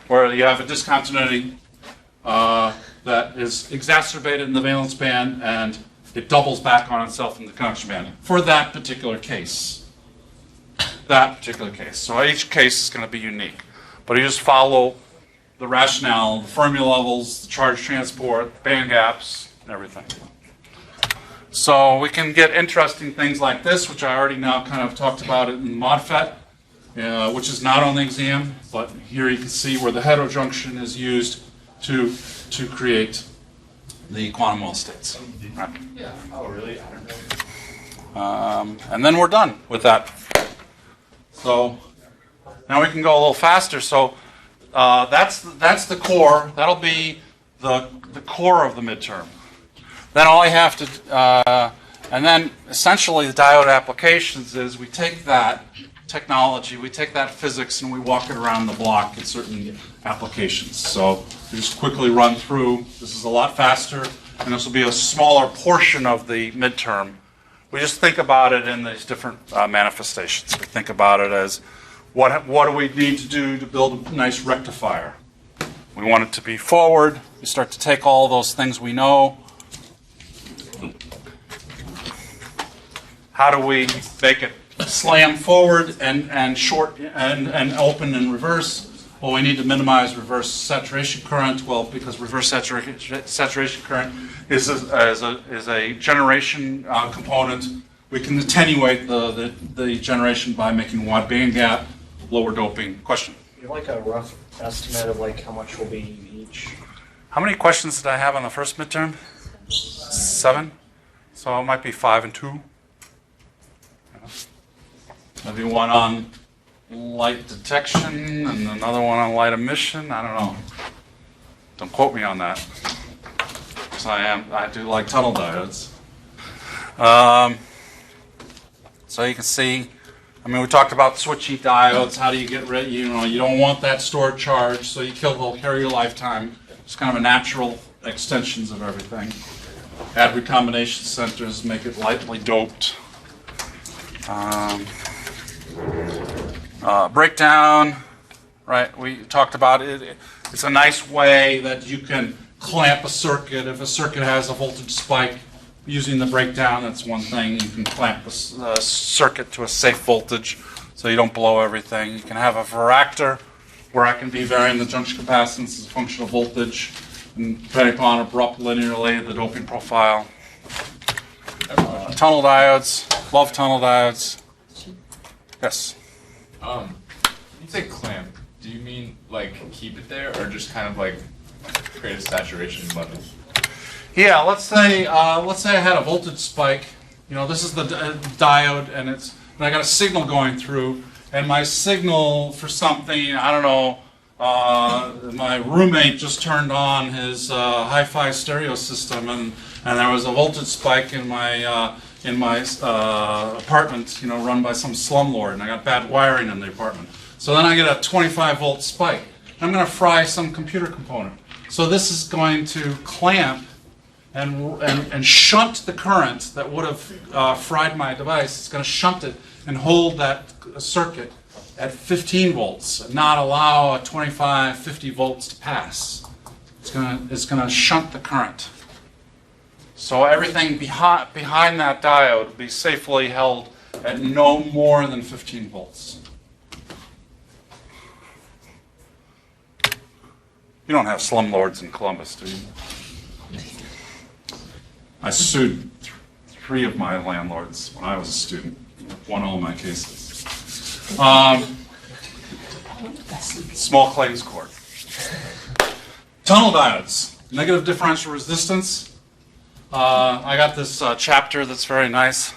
where you have a discontinuity that is exacerbated in the valence band, and it doubles back on itself in the conduction band for that particular case. So each case is going to be unique, but you just follow the rationale, the Fermi levels, the charge transport, the band gaps, and everything. So we can get interesting things like this, which I already now kind of talked about in the MODFET, which is not on the exam, but here you can see where the heterojunction is used to create the quantum Well states. Right. Yeah. Oh, really? I don't know. And then we're done with that. So now we can go a little faster. So that's the core. That'll be the core of the midterm. Then all I have to, and then essentially the diode applications is we take that technology, we take that physics, and we walk it around the block in certain applications. So we just quickly run through. This is a lot faster, and this will be a smaller portion of the midterm. We just think about it in these different manifestations. We think about it as what do we need to do to build a nice rectifier? We want it to be forward. We start to take all those things we know. How do we make it slam forward and short and open and reverse? Well, we need to minimize reverse saturation current. Well, because reverse saturation current is a generation component, we can attenuate the generation by making wide band gap, lower doping. Question? You have like a rough estimate of like how much will be each? How many questions did I have on the first midterm? 7? So it might be 5 and 2. Maybe one on light detection and another one on light emission. I don't know. Don't quote me on that. Because I do like tunnel diodes. So you can see, I mean, we talked about switchy diodes. How do you get rid? You don't want that stored charge, so they'll carry your lifetime. It's kind of a natural extensions of everything. Add recombination centers, make it lightly doped. Breakdown, right? We talked about it. It's a nice way that you can clamp a circuit. If a circuit has a voltage spike, using the breakdown, that's one thing. You can clamp a circuit to a safe voltage so you don't blow everything. You can have a varactor where I can be varying the junction capacitance as a function of voltage, and depending upon abrupt linearly, the doping profile. Tunnel diodes, love tunnel diodes. Yes. When you say clamp, do you mean like keep it there, or just kind of like create a saturation level? Yeah, let's say I had a voltage spike. This is the diode, and I got a signal going through, and my signal for something, I don't know. My roommate just turned on his hi-fi stereo system, and there was a voltage spike in my apartment, run by some slumlord, and I got bad wiring in the apartment. So then I get a 25-volt spike. I'm going to fry some computer component. So this is going to clamp and shunt the current that would have fried my device. It's going to shunt it and hold that circuit at 15 volts, and not allow a 25, 50 volts to pass. It's going to shunt the current. So everything behind that diode will be safely held at no more than 15 volts. You don't have slumlords in Columbus, do you? I sued 3 of my landlords when I was a student. Won all my cases. Small claims court. Tunnel diodes. Negative differential resistance. I got this chapter that's very nice.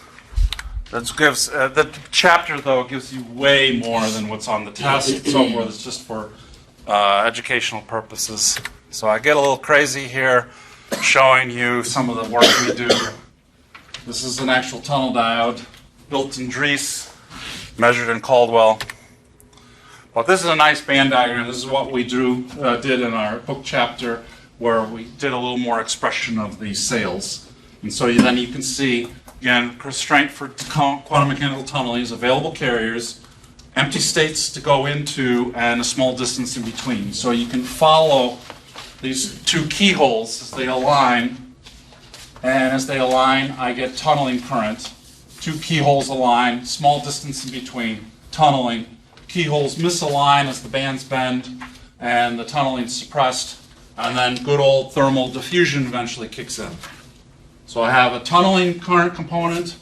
The chapter, though, gives you way more than what's on the test and so forth. It's just for educational purposes. So I get a little crazy here, showing you some of the work we do. This is an actual tunnel diode, built in Dries, measured in Caldwell. But this is a nice band diagram. This is what we did in our book chapter, where we did a little more expression of the sales. And so then you can see, again, constraint for quantum mechanical tunneling is available carriers, empty states to go into, and a small distance in between. So you can follow these 2 keyholes as they align, and as they align, I get tunneling current. 2 keyholes align, small distance in between, tunneling. Keyholes misalign as the bands bend, and the tunneling is suppressed, and then good old thermal diffusion eventually kicks in. So I have a tunneling current component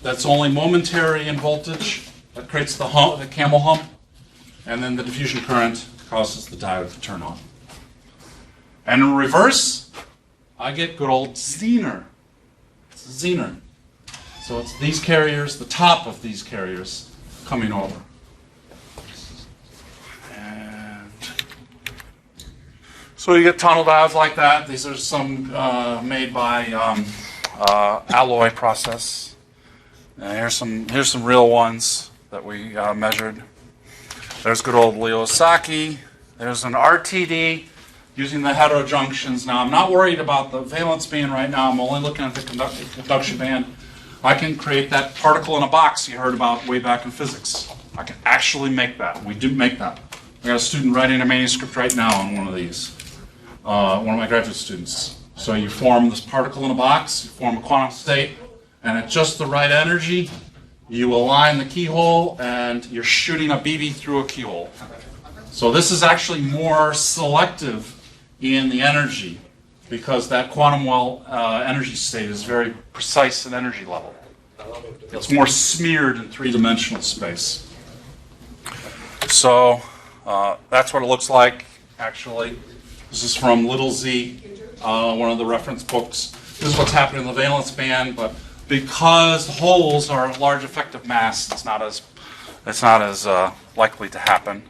that's only momentary in voltage, that creates the camel hump, and then the diffusion current causes the diode to turn on. And in reverse, I get good old Zener. It's Zener. So it's these carriers, the top of these carriers, coming over. And so you get tunnel diodes like that. These are some made by alloy process. Here's some real ones that we measured. There's good old Leosaki. There's an RTD using the heterojunctions. Now, I'm not worried about the valence band right now. I'm only looking at the conduction band. I can create that particle in a box you heard about way back in physics. I can actually make that. We do make that. I got a student writing a manuscript right now on one of these. One of my graduate students. So you form this particle in a box, you form a quantum state, and at just the right energy, you align the keyhole, and you're shooting a BB through a keyhole. So this is actually more selective in the energy because that quantum well energy state is very precise in energy level. It's more smeared in three-dimensional space. So that's what it looks like, actually. This is from Little Z, one of the reference books. This is what's happening in the valence band, but because the holes are large effective mass, it's not as likely to happen.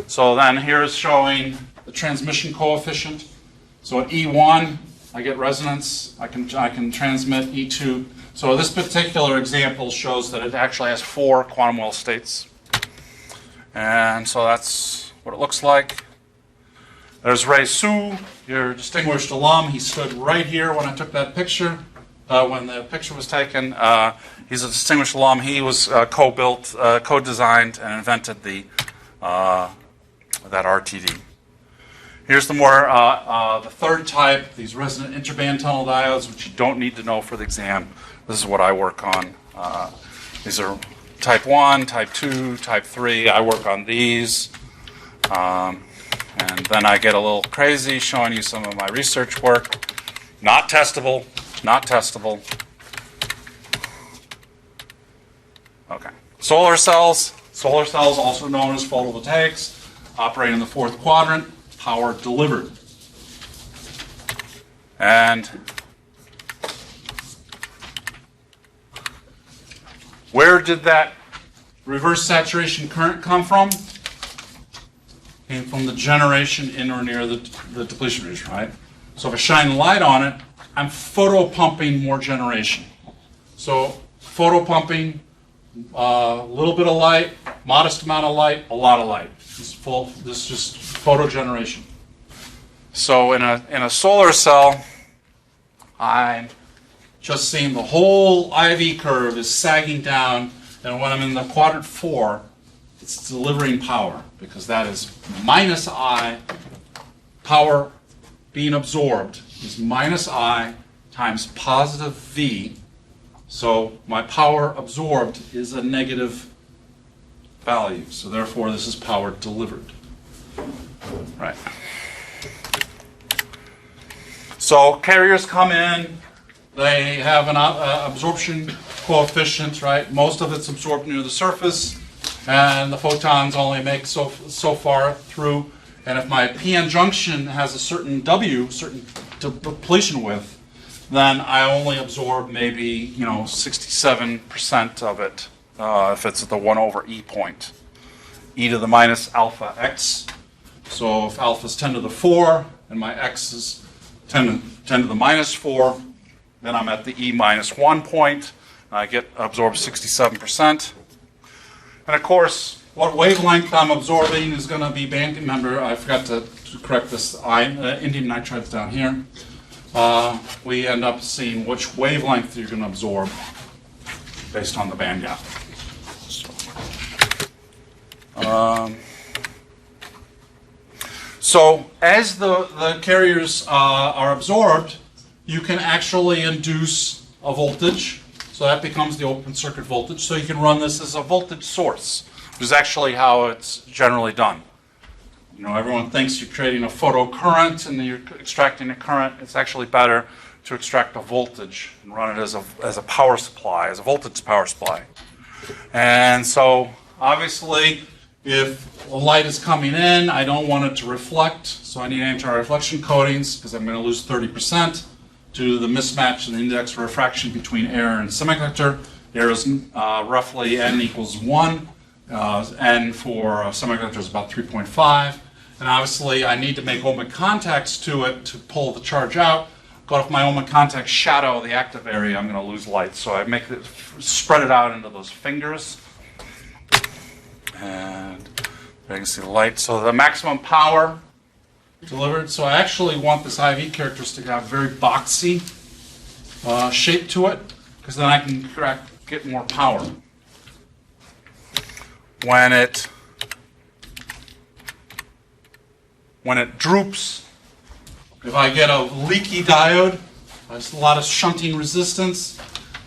So then here is showing the transmission coefficient. So at E1, I get resonance. I can transmit E2. So this particular example shows that it actually has 4 quantum well states. And so that's what it looks like. There's Ray Su, your distinguished alum. He stood right here when I took that picture. When the picture was taken, he's a distinguished alum. He was co-built, co-designed, and invented that RTD. Here's the third type, these resonant interband tunnel diodes, which you don't need to know for the exam. This is what I work on. These are type 1, type 2, type 3. I work on these. And then I get a little crazy showing you some of my research work. Not testable. Not testable. Okay. Solar cells. Solar cells, also known as photovoltaics, operate in the 4th quadrant. Power delivered. And where did that reverse saturation current come from? Came from the generation in or near the depletion region, right? So if I shine the light on it, I'm photopumping more generation. So photopumping, a little bit of light, modest amount of light, a lot of light. This is just photo generation. So in a solar cell, I'm just seeing the whole IV curve is sagging down, and when I'm in the quadrant 4, it's delivering power, because that is minus I, power being absorbed is minus I times positive V. So my power absorbed is a negative value. So therefore, this is power delivered. Right. So carriers come in. They have an absorption coefficient, right? Most of it's absorbed near the surface, and the photons only make so far through. And if my p-n junction has a certain W, certain depletion width, then I only absorb maybe 67% of it if it's at the 1/e point, e to the minus alpha x. So if alpha is 10 to the 4 and my x is 10 to the minus 4, then I'm at the e minus 1 point. I get absorbed 67%. And of course, what wavelength I'm absorbing is going to be band. Remember, I forgot to correct this. Indium nitride's down here. We end up seeing which wavelength you're going to absorb based on the band gap. So as the carriers are absorbed, you can actually induce a voltage. So that becomes the open circuit voltage. So you can run this as a voltage source, which is actually how it's generally done. Everyone thinks you're creating a photocurrent and you're extracting a current. It's actually better to extract a voltage and run it as a power supply, as a voltage power supply. And so obviously If the light is coming in, I don't want it to reflect, so I need anti-reflection coatings because I'm going to lose 30% due to the mismatch in the index of refraction between air and semiconductor. Air is roughly n equals 1. N for semiconductor is about 3.5. And obviously I need to make ohmic contacts to it to pull the charge out. But if my ohmic contacts shadow the active area, I'm going to lose light. So I make it, spread it out into those fingers. And there you can see the light. So the maximum power delivered. So I actually want this IV characteristic to have a very boxy shape to it, because then I can get more power. When it droops, if I get a leaky diode, there's a lot of shunting resistance,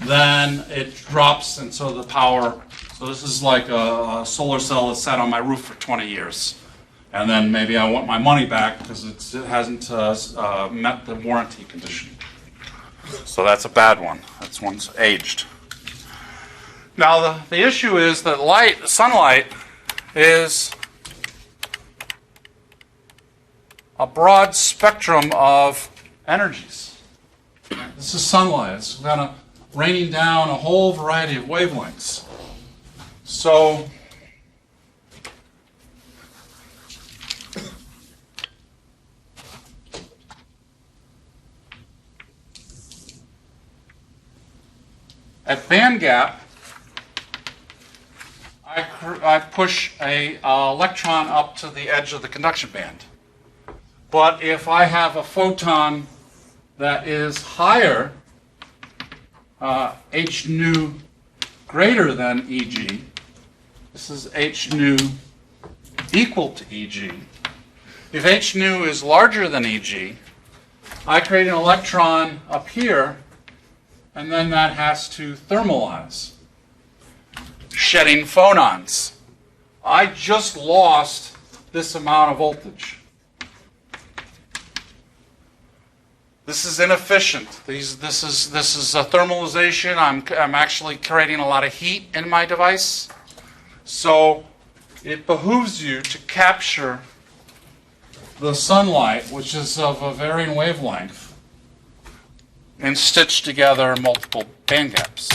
then it drops, and so the power. So this is like a solar cell that's sat on my roof for 20 years, and then maybe I want my money back because it hasn't met the warranty condition. So that's a bad one. That's one's aged. Now the issue is that sunlight is a broad spectrum of energies. This is sunlight. It's kind of raining down a whole variety of wavelengths. So at band gap, I push a electron up to the edge of the conduction band. But if I have a photon that is higher, h nu greater than Eg, this is h nu equal to Eg. If h nu is larger than Eg, I create an electron up here, and then that has to thermalize, shedding phonons. I just lost this amount of voltage. This is inefficient. This is a thermalization. I'm actually creating a lot of heat in my device. So it behooves you to capture the sunlight, which is of a varying wavelength, and stitch together multiple band gaps.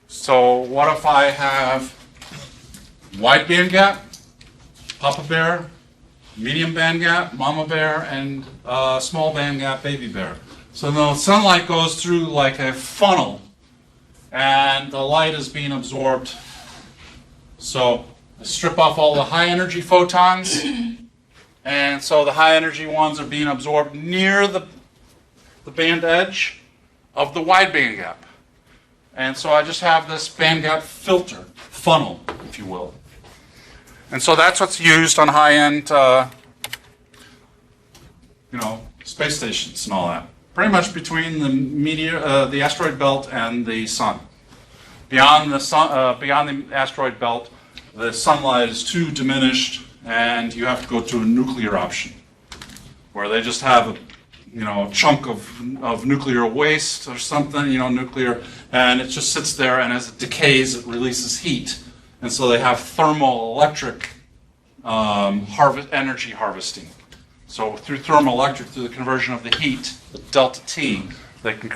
So what if I have wide band gap, Papa Bear, medium band gap, Mama Bear, and small band gap, Baby Bear? So the sunlight goes through like a funnel, and the light is being absorbed. So I strip off all the high energy photons, and so the high energy ones are being absorbed near the band edge of the wide band gap. And so I just have this band gap filter, funnel, if you will. And so that's what's used on high-end, space stations and all that. Pretty much between the asteroid belt and the sun. Beyond the asteroid belt, the sunlight is too diminished, and you have to go to a nuclear option, where they just have a chunk of nuclear waste or something, nuclear, and it just sits there, and as it decays, it releases heat. And so they have thermoelectric energy harvesting. So through thermoelectric, through the conversion of the heat, the delta T, they can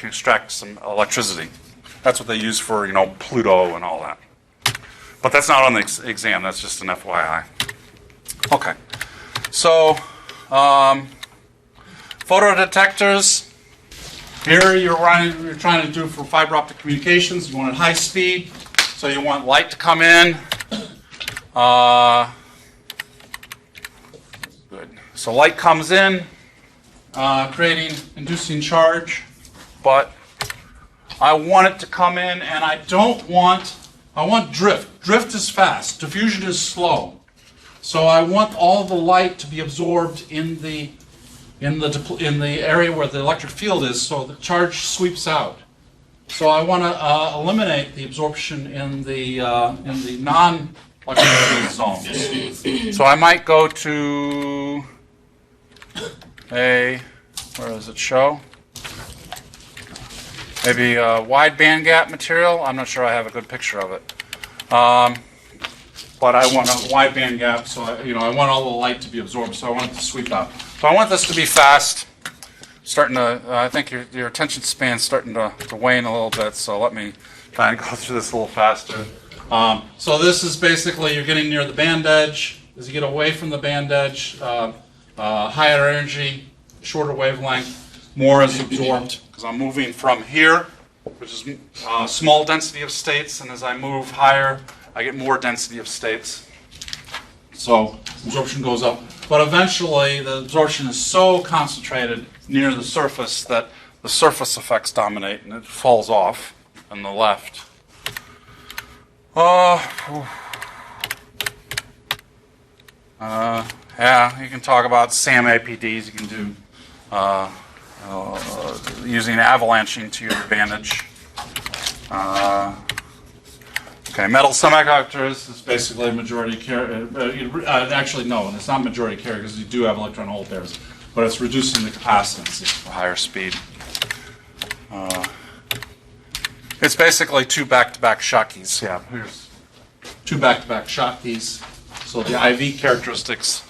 extract some electricity. That's what they use for, Pluto and all that. But that's not on the exam. That's just an FYI. Okay. So photodetectors. Here you're trying to do for fiber optic communications. You want it high speed. So you want light to come in. Good. So light comes in, inducing charge, but I want it to come in, and I want drift. Drift is fast. Diffusion is slow. So I want all the light to be absorbed in the area where the electric field is, so the charge sweeps out. So I want to eliminate the absorption in the non-electric field zones. So I might go to where does it show? maybe wide band gap material. I'm not sure I have a good picture of it. But I want a wide band gap, so I want all the light to be absorbed, so I want it to sweep out. So I want this to be fast. Starting to, I think your attention span's starting to wane a little bit, so let me try and go through this a little faster. So this is basically, you're getting near the band edge. As you get away from the band edge, higher energy, shorter wavelength, more is absorbed, because I'm moving from here, which is small density of states, and as I move higher, I get more density of states. So absorption goes up. But eventually, the absorption is so concentrated near the surface that the surface effects dominate, and it falls off on the left. Yeah, you can talk about SAM APDs. You can do using avalanching to your advantage. Okay, metal semiconductors is basically a majority carrier. Actually, no, it's not majority carrier because you do have electron hole pairs, but it's reducing the capacitance at higher speed. It's basically two back-to-back Shotkeys. Yeah, here's two back-to-back Shotkeys. So the IV characteristics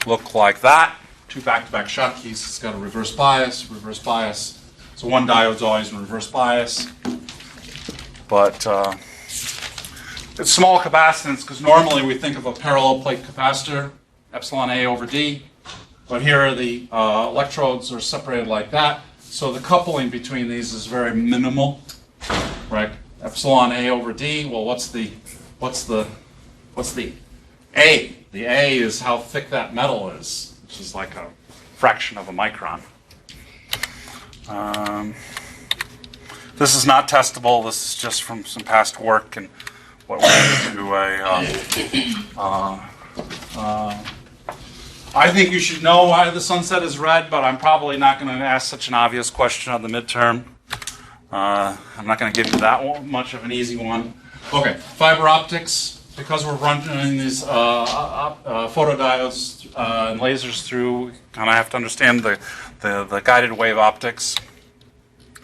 look like that. Two back-to-back Shotkeys. It's got a reverse bias, reverse bias. So one diode's always in reverse bias. But it's small capacitance because normally we think of a parallel plate capacitor, epsilon A over D. But here the electrodes are separated like that. So the coupling between these is very minimal, right? Epsilon A over D. Well, what's the A? The A is how thick that metal is, which is like a fraction of a micron. This is not testable. This is just from some past work and what went into I think you should know why the sunset is red, but I'm probably not going to ask such an obvious question on the midterm. I'm not going to give you that much of an easy one. Okay, fiber optics. Because we're running these photodiodes and lasers through, kind of have to understand the guided wave optics.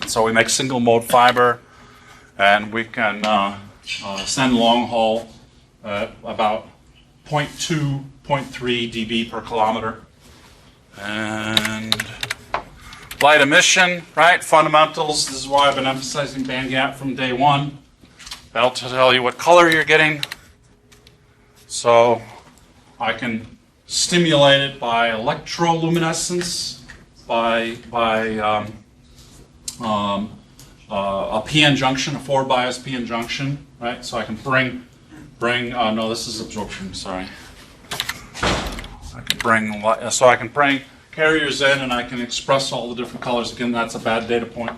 And so we make single mode fiber, and we can send long haul at about 0.2, 0.3 dB per kilometer. And light emission, right? Fundamentals. This is why I've been emphasizing band gap from day one. That'll tell you what color you're getting. So I can stimulate it by electroluminescence, by a p-n junction, a forward bias p-n junction, right? So I can bring. No, this is absorption. Sorry. I can bring carriers in, and I can express all the different colors. Again, that's a bad data point.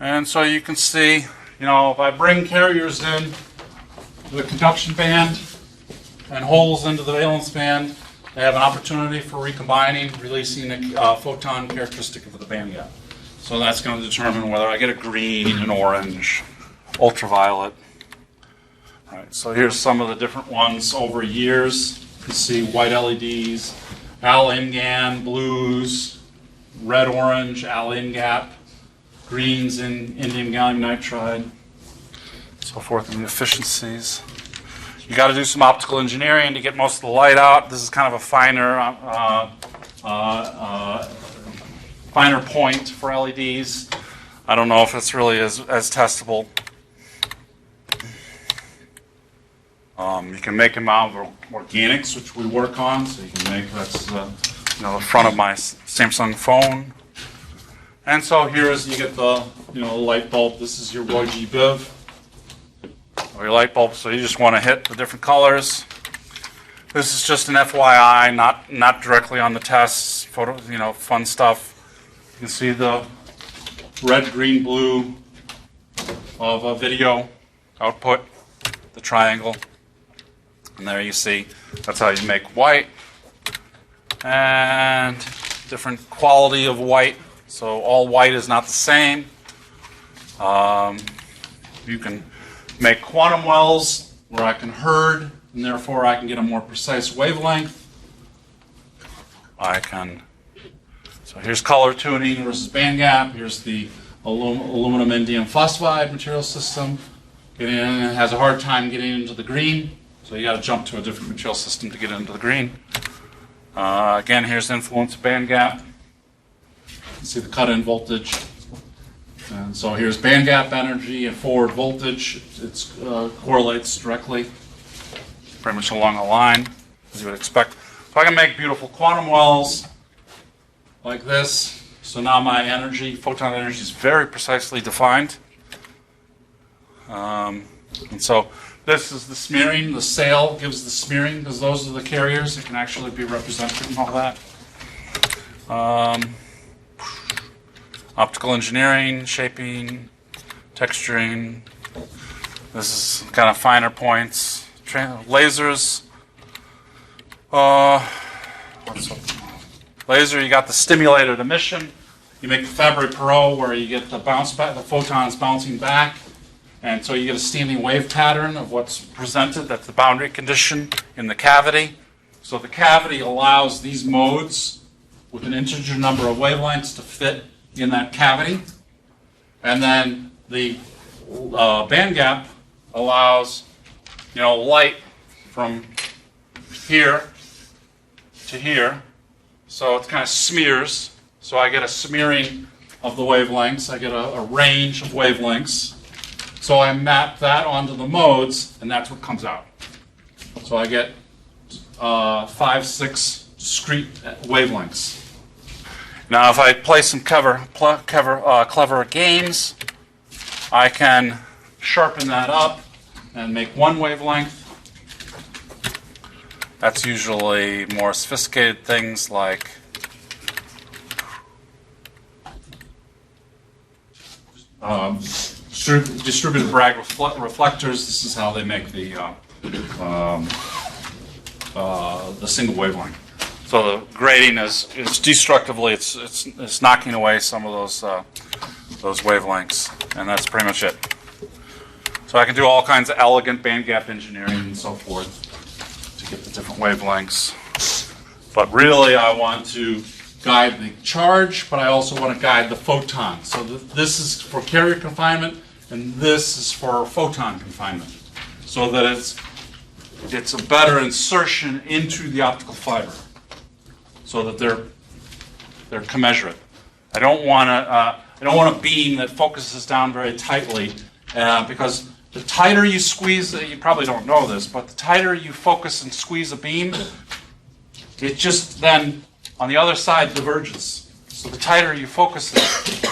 And so you can see. If I bring carriers in the conduction band and holes into the valence band, they have an opportunity for recombining, releasing a photon characteristic of the band gap. So that's going to determine whether I get a green, an orange, ultraviolet. All right, so here's some of the different ones over years. You can see white LEDs, Al-InGaN, blues, red, orange, Al-InGap. Greens in indium gallium nitride, so forth, and the efficiencies. You got to do some optical engineering to get most of the light out. This is kind of a finer point for LEDs. I don't know if it's really as testable. You can make them out of organics, which we work on. So you can make that's the front of my Samsung phone. And so here is you get the light bulb. This is your Roy G. Biv, or your light bulb. So you just want to hit the different colors. This is just an FYI, not directly on the tests. Fun stuff. You can see the red, green, blue of a video output, the triangle, and there you see. That's how you make white, and different quality of white. So all white is not the same. You can make quantum wells where I can herd, and therefore I can get a more precise wavelength. So So here's color tuning versus band gap. Here's the aluminum indium phosphide material system. Getting in, it has a hard time getting into the green, so you got to jump to a different material system to get into the green. Again, here's influence of band gap. See the cut-in voltage. And so here's band gap energy and forward voltage. It correlates directly, pretty much along the line, as you would expect. So I can make beautiful quantum wells like this. So now my energy, photon energy, is very precisely defined. And so this is the smearing. The sail gives the smearing because those are the carriers that can actually be represented and all that. Optical engineering, shaping, texturing. This is kind of finer points. Lasers. Laser, you got the stimulated emission. You make the Fabry-Perot where you get the bounce back, the photons bouncing back. And so you get a standing wave pattern of what's presented. That's the boundary condition in the cavity. So the cavity allows these modes with an integer number of wavelengths to fit in that cavity. And then the band gap allows, light from here to here. So it kind of smears. So I get a smearing of the wavelengths. I get a range of wavelengths. So I map that onto the modes, and that's what comes out. So I get 5, 6 discrete wavelengths. Now, if I play some clever games, I can sharpen that up and make one wavelength. That's usually more sophisticated things like distributed Bragg reflectors. This is how they make the single wavelength. So the grading is destructively, it's knocking away some of those wavelengths, and that's pretty much it. So I can do all kinds of elegant band gap engineering and so forth to get the different wavelengths. But really, I want to guide the charge, but I also want to guide the photon. So this is for carrier confinement, and this is for photon confinement, so that it's a better insertion into the optical fiber, so that they're commensurate. I don't want a beam that focuses down very tightly, because the tighter you squeeze, you probably don't know this, but the tighter you focus and squeeze a beam, it just then on the other side diverges. So the tighter you focus it,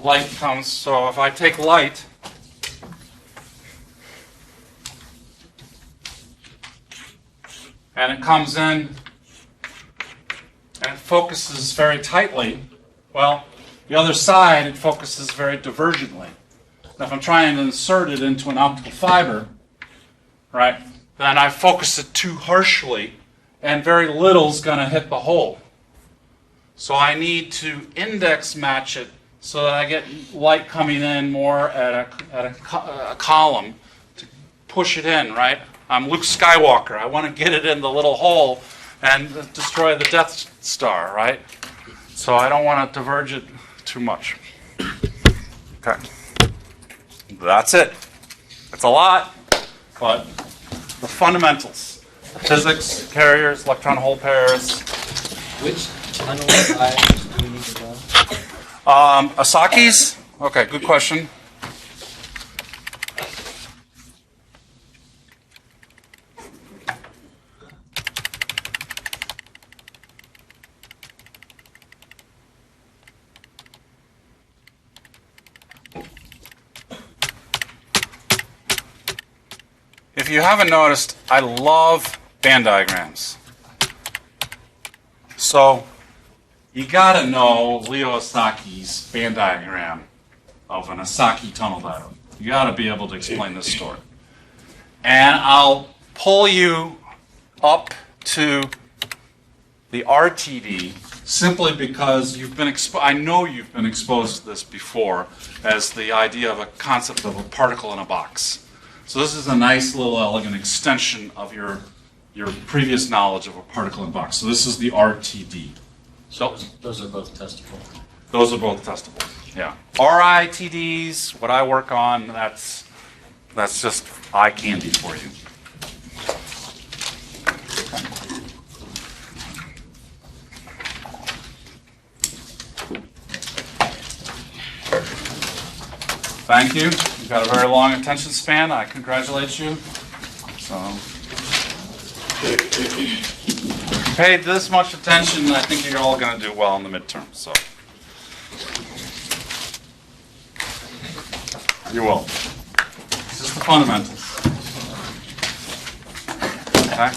light comes. So if I take light, and it comes in and it focuses very tightly, well, the other side it focuses very divergently. Now if I'm trying to insert it into an optical fiber, right, then I focus it too harshly and very little is going to hit the hole. So I need to index match it so that I get light coming in more at a column to push it in, right? I'm Luke Skywalker. I want to get it in the little hole and destroy the Death Star, right? So I don't want to diverge it too much. Okay. That's it. It's a lot, but the fundamentals. Physics, carriers, electron hole pairs. Which tunnel size do we need to go? Asaki's? Okay, good question. If you haven't noticed, I love band diagrams. So you got to know Leo Asaki's band diagram of an Asaki tunnel diode. You got to be able to explain this story. And I'll pull you up to the RTD simply because you've been I know you've been exposed to this before as the idea of a concept of a particle in a box. So this is a nice little elegant extension of your previous knowledge of a particle in a box. So this is the RTD. So Those are both testable. those are both testable. Yeah. RITDs, what I work on, that's just eye candy for you. Thank you. You've got a very long attention span. I congratulate you. So, if you paid this much attention, I think you're all going to do well in the midterm. So, you will. It's just the fundamentals. Okay.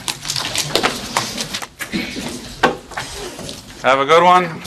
Have a good one.